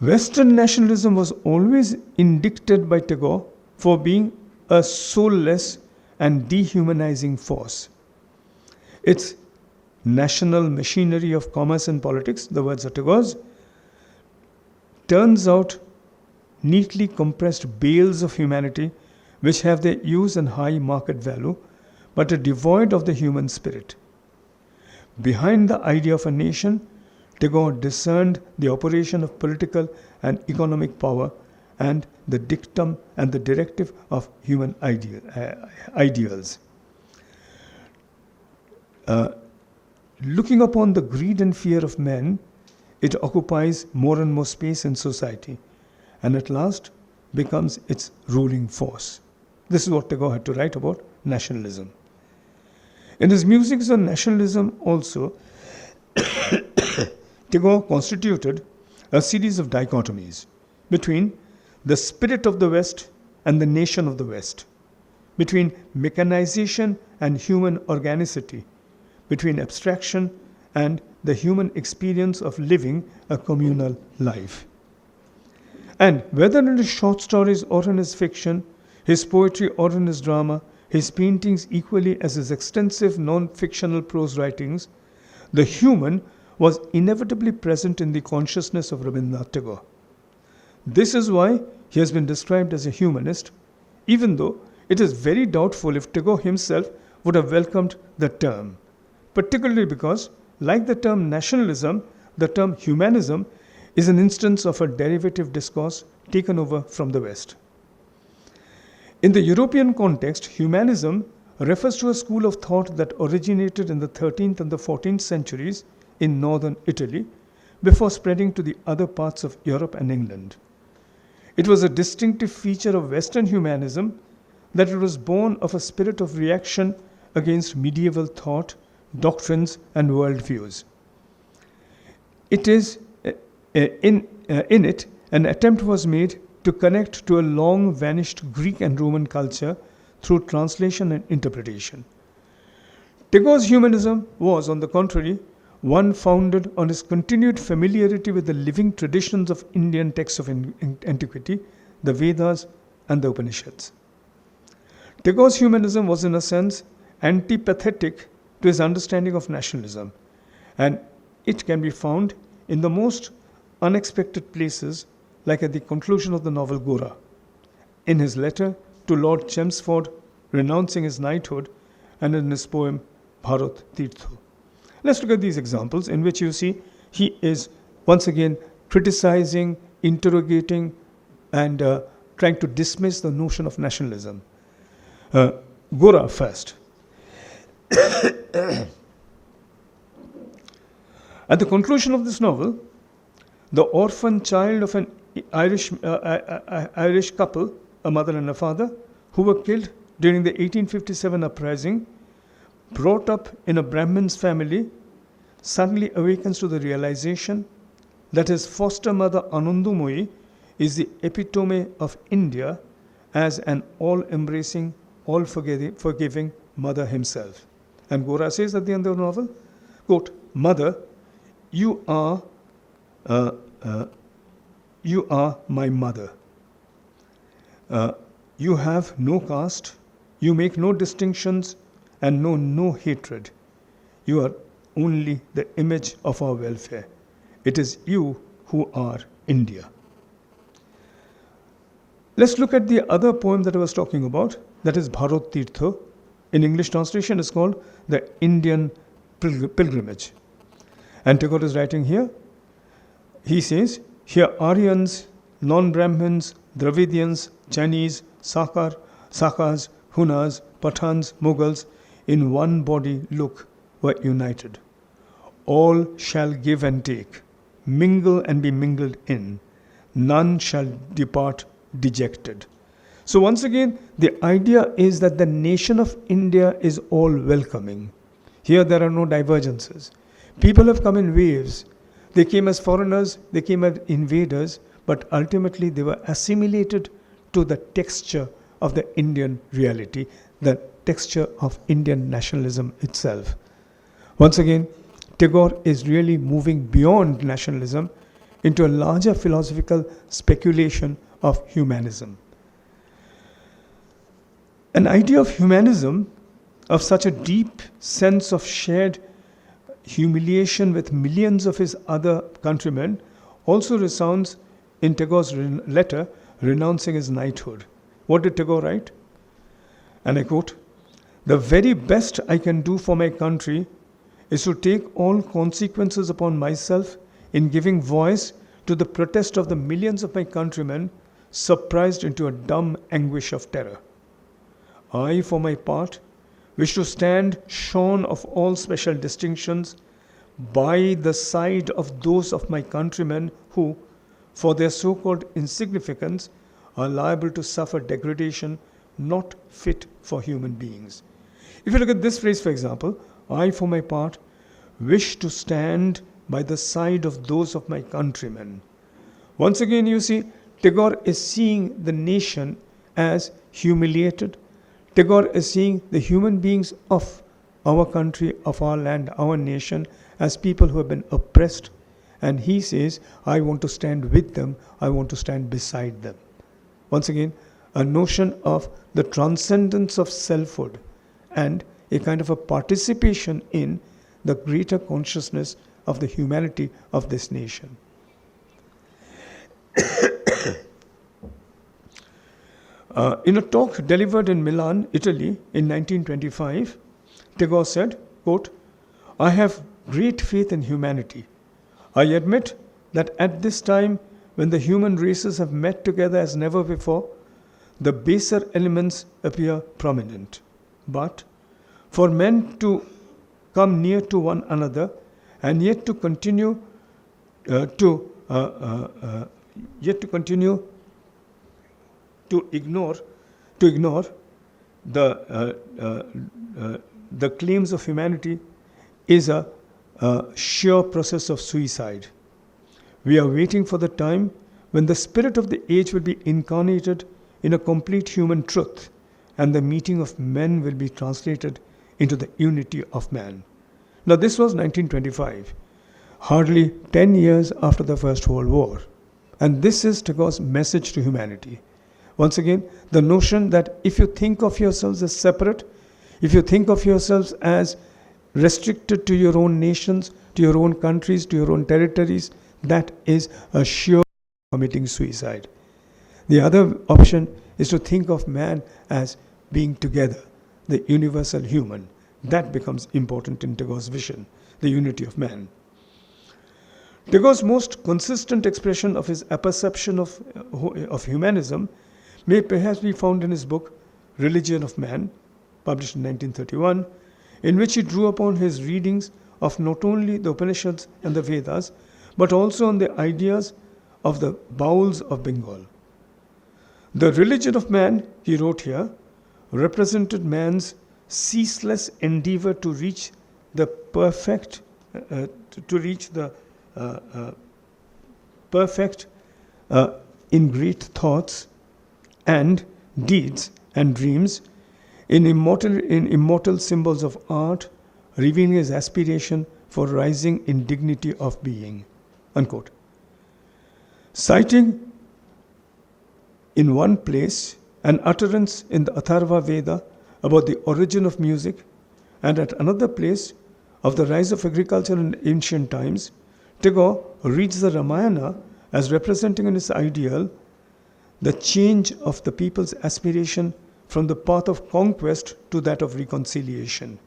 Western nationalism was always indicted by Tagore for being a soulless and dehumanizing force. Its national machinery of commerce and politics, the words are Tagore's, turns out neatly compressed bales of humanity which have their use and high market value, but are devoid of the human spirit. Behind the idea of a nation, Tagore discerned the operation of political and economic power and the dictum and the directive of human ideals. Looking upon the greed and fear of men, it occupies more and more space in society and at last becomes its ruling force. This is what Tagore had to write about nationalism. In his musings on nationalism also, Tagore constituted a series of dichotomies between the spirit of the West and the nation of the West, between mechanization and human organicity, between abstraction and the human experience of living a communal life. And whether in his short stories or in his fiction, his poetry or in his drama, his paintings equally as his extensive non-fictional prose writings, the human was inevitably present in the consciousness of Rabindranath Tagore. This is why he has been described as a humanist, even though it is very doubtful if Tagore himself would have welcomed the term, particularly because, like the term nationalism, the term humanism is an instance of a derivative discourse taken over from the West. In the European context, humanism refers to a school of thought that originated in the 13th and the 14th centuries in northern Italy before spreading to the other parts of Europe and England. It was a distinctive feature of Western humanism that it was born of a spirit of reaction against medieval thought, doctrines, and worldviews. It is in it, an attempt was made to connect to a long vanished Greek and Roman culture through translation and interpretation. Tagore's humanism was, on the contrary, one founded on his continued familiarity with the living traditions of Indian texts of antiquity, the Vedas and the Upanishads. Tagore's humanism was, in a sense, antipathetic to his understanding of nationalism, and it can be found in the most unexpected places, like at the conclusion of the novel Gora, in his letter to Lord Chelmsford renouncing his knighthood, and in his poem Bharat Tirtho. Let's look at these examples in which you see he is once again criticizing, interrogating, and trying to dismiss the notion of nationalism. Gora first. At the conclusion of this novel, the orphan child of an Irish couple, a mother and a father, who were killed during the 1857 uprising, brought up in a Brahmin's family, suddenly awakens to the realization that his foster mother Anandamoyi is the epitome of India as an all-embracing, all-forgiving mother himself. And Gora says at the end of the novel, quote, "Mother, you are my mother. You have no caste, you make no distinctions, and know no hatred. You are only the image of our welfare. It is you who are India." Let's look at the other poem that I was talking about, that is Bharat Tirtho. In English translation, it's called The Indian Pilgrimage. And Tagore is writing here. He says, "Here Aryans, non-Brahmins, Dravidians, Chinese, Sakas, Hunas, Pathans, Mughals, in one body look, were united. All shall give and take, mingle and be mingled in. None shall depart dejected." So once again, the idea is that the nation of India is all welcoming. Here there are no divergences. People have come in waves. They came as foreigners, they came as invaders, but ultimately they were assimilated to the texture of the Indian reality, the texture of Indian nationalism itself. Once again, Tagore is really moving beyond nationalism into a larger philosophical speculation of humanism. An idea of humanism, of such a deep sense of shared humiliation with millions of his other countrymen, also resounds in Tagore's letter renouncing his knighthood. What did Tagore write? And I quote, "The very best I can do for my country is to take all consequences upon myself in giving voice to the protest of the millions of my countrymen surprised into a dumb anguish of terror. I, for my part, wish to stand shorn of all special distinctions by the side of those of my countrymen who, for their so-called insignificance, are liable to suffer degradation not fit for human beings." If you look at this phrase, for example, "I, for my part, wish to stand by the side of those of my countrymen." Once again, you see, Tagore is seeing the nation as humiliated. Tagore is seeing the human beings of our country, of our land, our nation, as people who have been oppressed. And he says, I want to stand with them, I want to stand beside them. Once again, a notion of the transcendence of selfhood and a kind of a participation in the greater consciousness of the humanity of this nation. In a talk delivered in Milan, Italy in 1925, Tagore said, quote, "I have great faith in humanity. I admit that at this time, when the human races have met together as never before, the baser elements appear prominent. But for men to come near to one another and yet to continue to ignore the claims of humanity is a sheer process of suicide. We are waiting for the time when the spirit of the age will be incarnated in a complete human truth, and the meeting of men will be translated into the unity of man." Now this was 1925, hardly 10 years after the First World War. And this is Tagore's message to humanity. Once again, the notion that if you think of yourselves as separate, if you think of yourselves as restricted to your own nations, to your own countries, to your own territories, that is a sure committing suicide. The other option is to think of man as being together, the universal human. That becomes important in Tagore's vision, the unity of man. Tagore's most consistent expression of his apperception of humanism may perhaps be found in his book Religion of Man, published in 1931, in which he drew upon his readings of not only the Upanishads and the Vedas, but also on the ideas of the bowls of Bengal. The religion of man, he wrote here, represented man's ceaseless endeavor to reach the perfect, in great thoughts and deeds and dreams, in immortal symbols of art, revealing his aspiration for rising in dignity of being. Unquote. Citing in one place an utterance in the Atharva Veda about the origin of music, and at another place of the rise of agriculture in ancient times, Tagore reads the Ramayana as representing in his ideal the change of the people's aspiration from the path of conquest to that of reconciliation.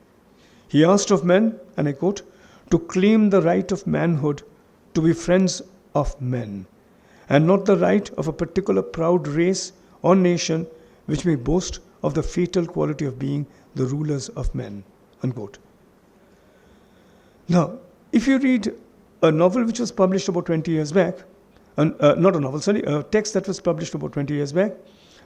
He asked of men, and I quote, to claim the right of manhood to be friends of men, and not the right of a particular proud race or nation which may boast of the fatal quality of being the rulers of men. Unquote. Now, if you read a novel which was published about 20 years back, a text that was published about 20 years back,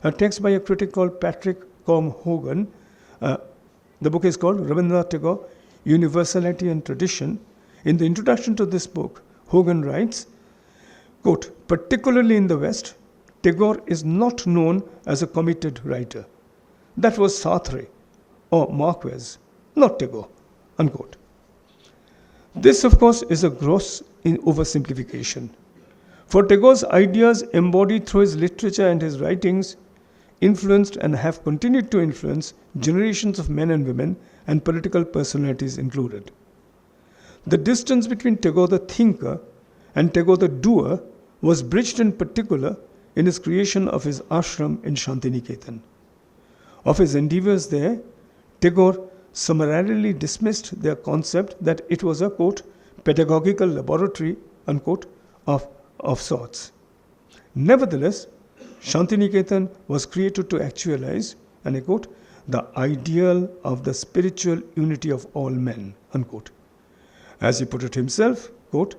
a text by a critic called Patrick Hogan. The book is called Rabindranath Tagore, Universality and Tradition. In the introduction to this book, Hogan writes, quote, particularly in the West, Tagore is not known as a committed writer. That was Sartre or Marquez, not Tagore, unquote. This, of course, is a gross oversimplification. For Tagore's ideas embodied through his literature and his writings influenced and have continued to influence generations of men and women, and political personalities included. The distance between Tagore the thinker and Tagore the doer was bridged in particular in his creation of his ashram in Shantiniketan. Of his endeavors there, Tagore summarily dismissed their concept that it was a, quote, pedagogical laboratory, unquote, of sorts. Nevertheless, Shantiniketan was created to actualize, and I quote, the ideal of the spiritual unity of all men, unquote. As he put it himself, quote,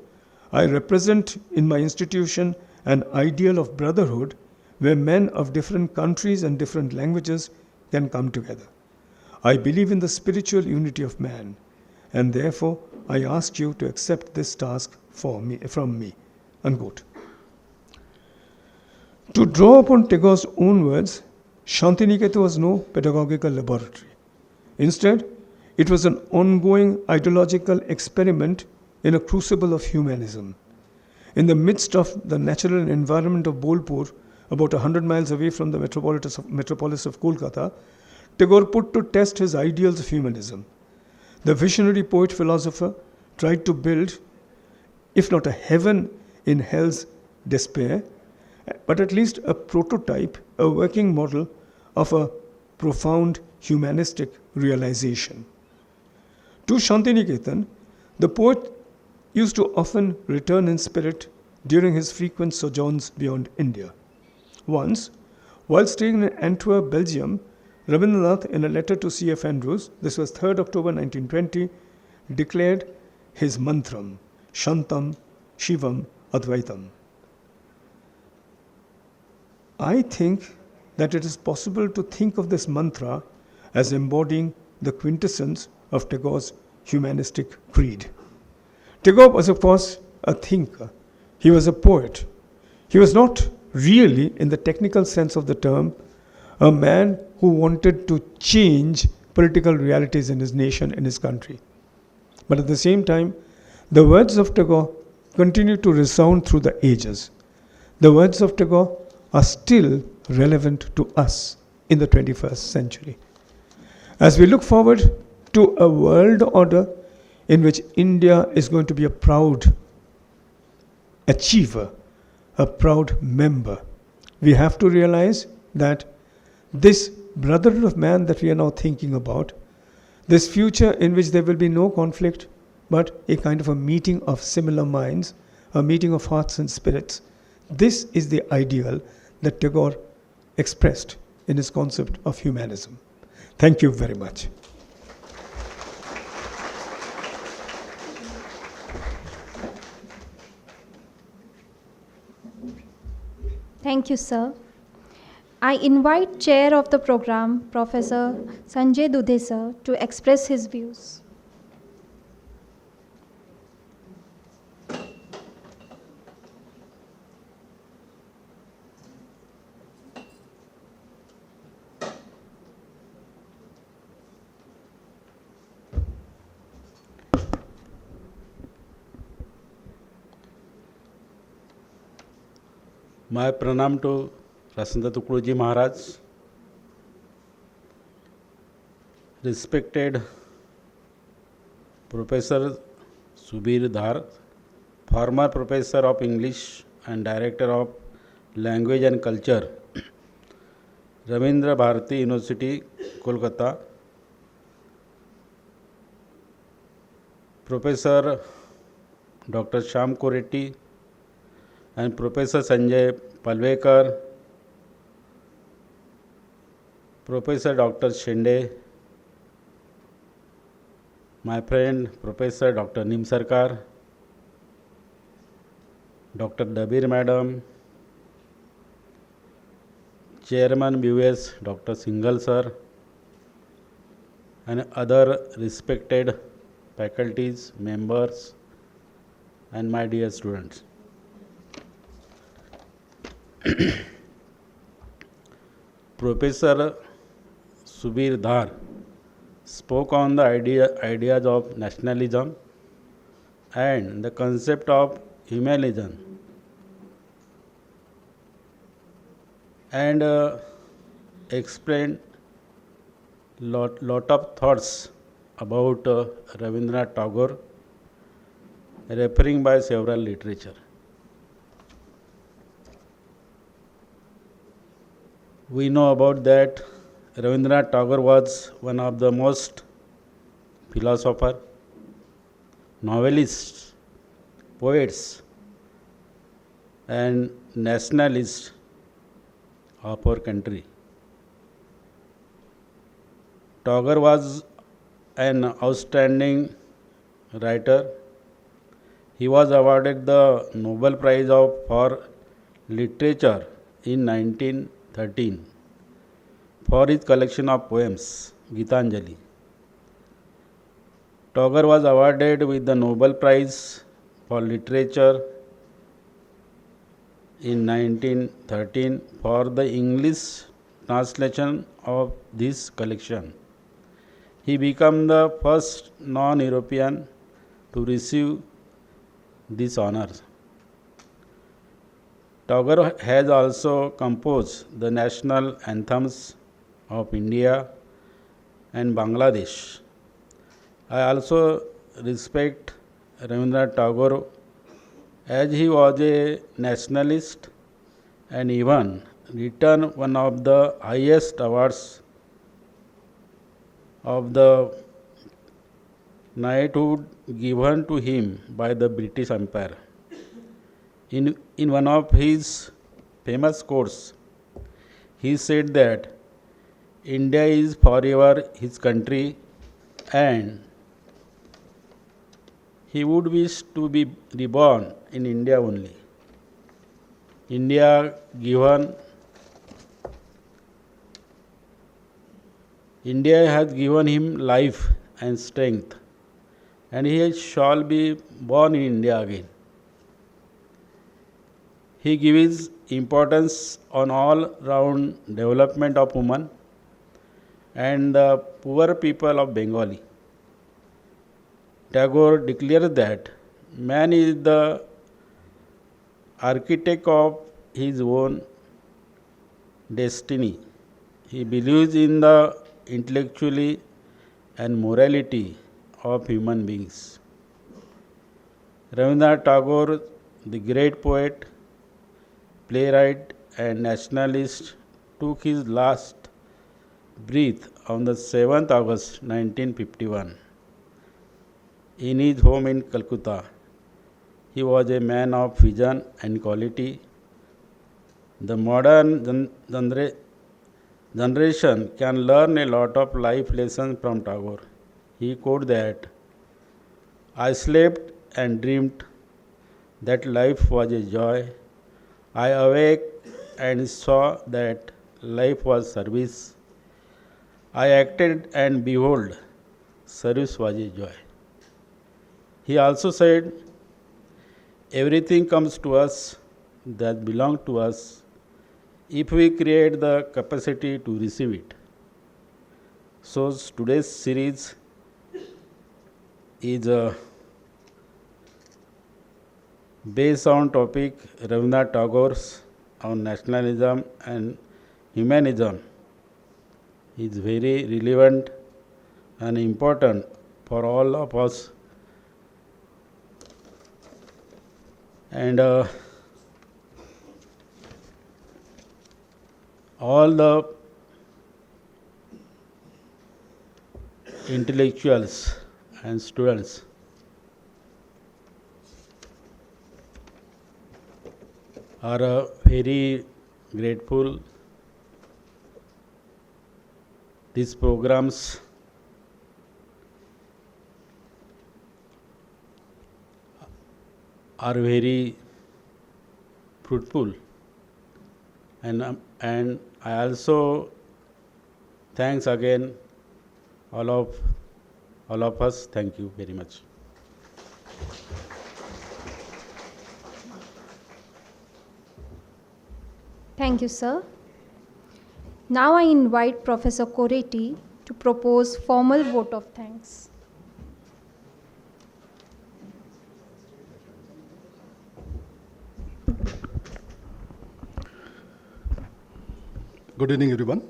I represent in my institution an ideal of brotherhood where men of different countries and different languages can come together. I believe in the spiritual unity of man, and therefore I ask you to accept this task from me, unquote. To draw upon Tagore's own words, Shantiniketan was no pedagogical laboratory. Instead, it was an ongoing ideological experiment in a crucible of humanism. In the midst of the natural environment of Bolpur, about 100 miles away from the metropolis of Kolkata, Tagore put to test his ideals of humanism. The visionary poet-philosopher tried to build, if not a heaven in hell's despair, but at least a prototype, a working model of a profound humanistic realization. To Shantiniketan, the poet used to often return in spirit during his frequent sojourns beyond India. Once, while staying in Antwerp, Belgium, Rabindranath, in a letter to C.F. Andrews, this was 3rd October 1920, declared his mantram, Shantam, Shivam, Advaitam. I think that it is possible to think of this mantra as embodying the quintessence of Tagore's humanistic creed. Tagore was, of course, a thinker. He was a poet. He was not really, in the technical sense of the term, a man who wanted to change political realities in his nation, in his country. But at the same time, the words of Tagore continue to resound through the ages. The words of Tagore are still relevant to us in the 21st century. As we look forward to a world order in which India is going to be a proud achiever, a proud member. We have to realize that this brotherhood of man that we are now thinking about, this future in which there will be no conflict, but a kind of a meeting of similar minds, a meeting of hearts and spirits. This is the ideal that Tagore expressed in his concept of humanism. Thank you very much. Thank you, sir. I invite Chair of the program, Professor Sanjay Dudhe, sir, to express his views. My pranam to Rashtrasant Tukurji Maharaj, respected Professor Subir Dhar, former Professor of English and Director of Language and Culture, Rabindranath Bharati University, Kolkata, Professor Dr. Shyam Koretti and Professor Sanjay Palwekar, Professor Dr. Shende, my friend Professor Dr. Nim Sarkar, Dr. Dabir Madam, Chairman BUS Dr. Singhal Sir, and other respected faculties, members, and my dear students. Professor Subir Dhar spoke on the ideas of nationalism and the concept of humanism, and explained lot of thoughts about Rabindranath Tagore, referring by several literature. We know about that Rabindranath Tagore was one of the most philosopher, novelists, poets, and nationalists of our country. Tagore was an outstanding writer. He was awarded the Nobel Prize for Literature in 1913 for his collection of poems, Gitanjali. Tagore was awarded with the Nobel Prize for Literature in 1913 for the English translation of this collection. He became the first non-European to receive this honor. Tagore has also composed the national anthems of India and Bangladesh. I also respect Rabindranath Tagore as he was a nationalist and even returned one of the highest awards of the knighthood given to him by the British Empire. In one of his famous quotes, he said that India is forever his country and he would wish to be reborn in India only. India has given him life and strength, and he shall be born in India again. He gives importance on all-round development of women and the poor people of Bengali. Tagore declared that man is the architect of his own destiny. He believes in the intellectuality and morality of human beings. Rabindranath Tagore the great poet, playwright, and nationalist, took his last breath on the 7th August 1951 in his home in Calcutta. He was a man of vision and quality. The modern generation can learn a lot of life lessons from Tagore. He quoted that, "I slept and dreamed that life was a joy. I awake and saw that life was service. I acted and behold, service was a joy." He also said, "Everything comes to us that belongs to us if we create the capacity to receive it." So today's series is based on topic Rabindranath Tagore's on nationalism and humanism. Is very relevant and important for all of us. And all the intellectuals and students are very grateful. These programs are very fruitful, and I also thanks again all of us. Thank you very much. Thank you, sir. Now I invite Professor Corretti to propose formal vote of thanks. Good evening, everyone.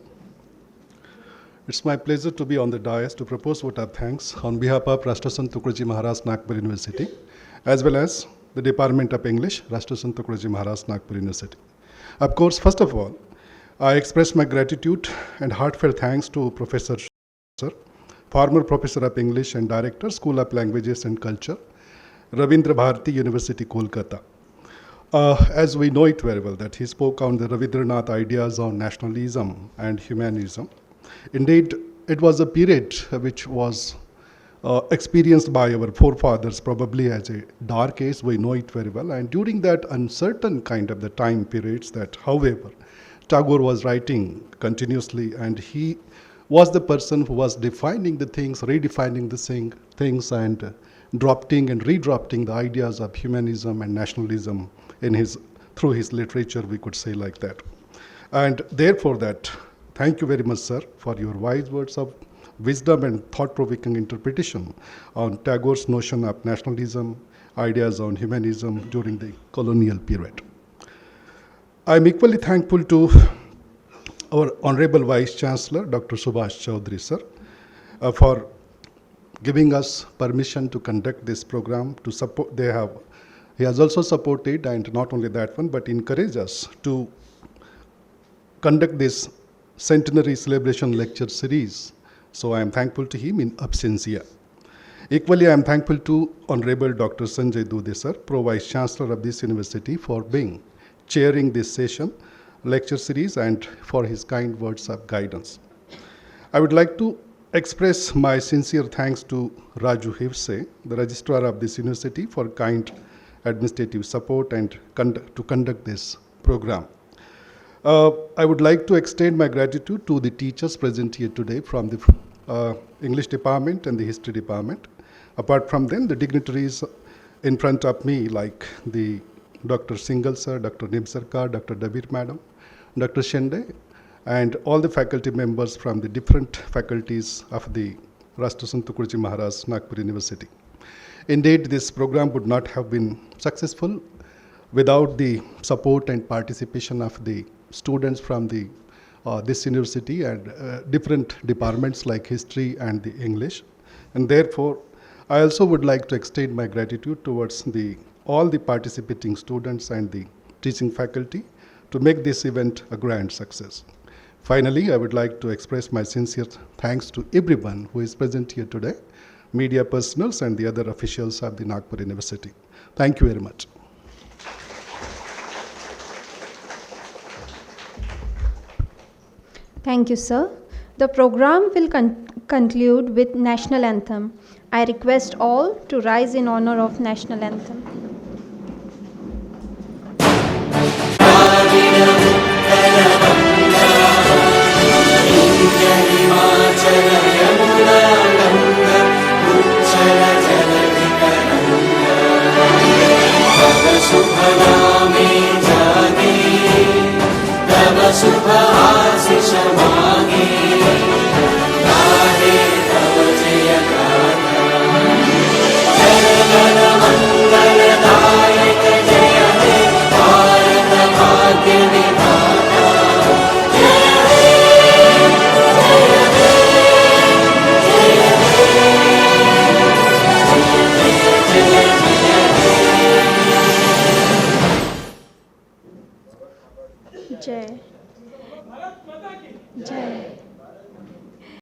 It's my pleasure to be on the dais to propose vote of thanks on behalf of Rashtrasant Tagore Maharaj, Nagpur University, as well as the Department of English, Rashtrasant Tagore Maharaj, Nagpur University. Of course, first of all, I express my gratitude and heartfelt thanks to Professor Sir, former Professor of English and Director, School of Languages and Culture, Rabindra Bharati University, Kolkata. As we know it very well, that he spoke on the Rabindranath ideas on nationalism and humanism. Indeed, it was a period which was experienced by our forefathers probably as a dark age. We know it very well. And during that uncertain kind of the time periods that, however, Tagore was writing continuously, and he was the person who was defining the things, redefining the things, and drafting and redrafting the ideas of humanism and nationalism through his literature, we could say like that. And therefore that, thank you very much, sir, for your wise words of wisdom and thought-provoking interpretation on Tagore's notion of nationalism, ideas on humanism during the colonial period. I'm equally thankful to our Honorable Vice Chancellor, Dr. Subhash Chaudhary, sir, for giving us permission to conduct this program, to support. He has also supported, and not only that one, but encouraged us to conduct this centenary celebration lecture series. So I am thankful to him in absentia. Equally, I am thankful to Honorable Dr. Sanjay Dudhe, sir, Pro Vice Chancellor of this university, for chairing this session, lecture series, and for his kind words of guidance. I would like to express my sincere thanks to Raju Hivse, the registrar of this university, for kind administrative support and to conduct this program. I would like to extend my gratitude to the teachers present here today from the English department and the history department. Apart from them, the dignitaries in front of me, like the Dr. Singhal sir, Dr. Nim Sarkar, Dr. Dabir madam, Dr. Shende, and all the faculty members from the different faculties of the Rashtrasant Tagore Maharaj, Nagpur University. Indeed, this program would not have been successful without the support and participation of the students from this university and different departments like history and the English. And therefore, I also would like to extend my gratitude towards the all the participating students and the teaching faculty to make this event a grand success. Finally, I would like to express my sincere thanks to everyone who is present here today, media personals and the other officials of the Nagpur University. Thank you very much. Thank you, sir. The program will conclude with national anthem. I request all to rise in honor of national anthem. Shubh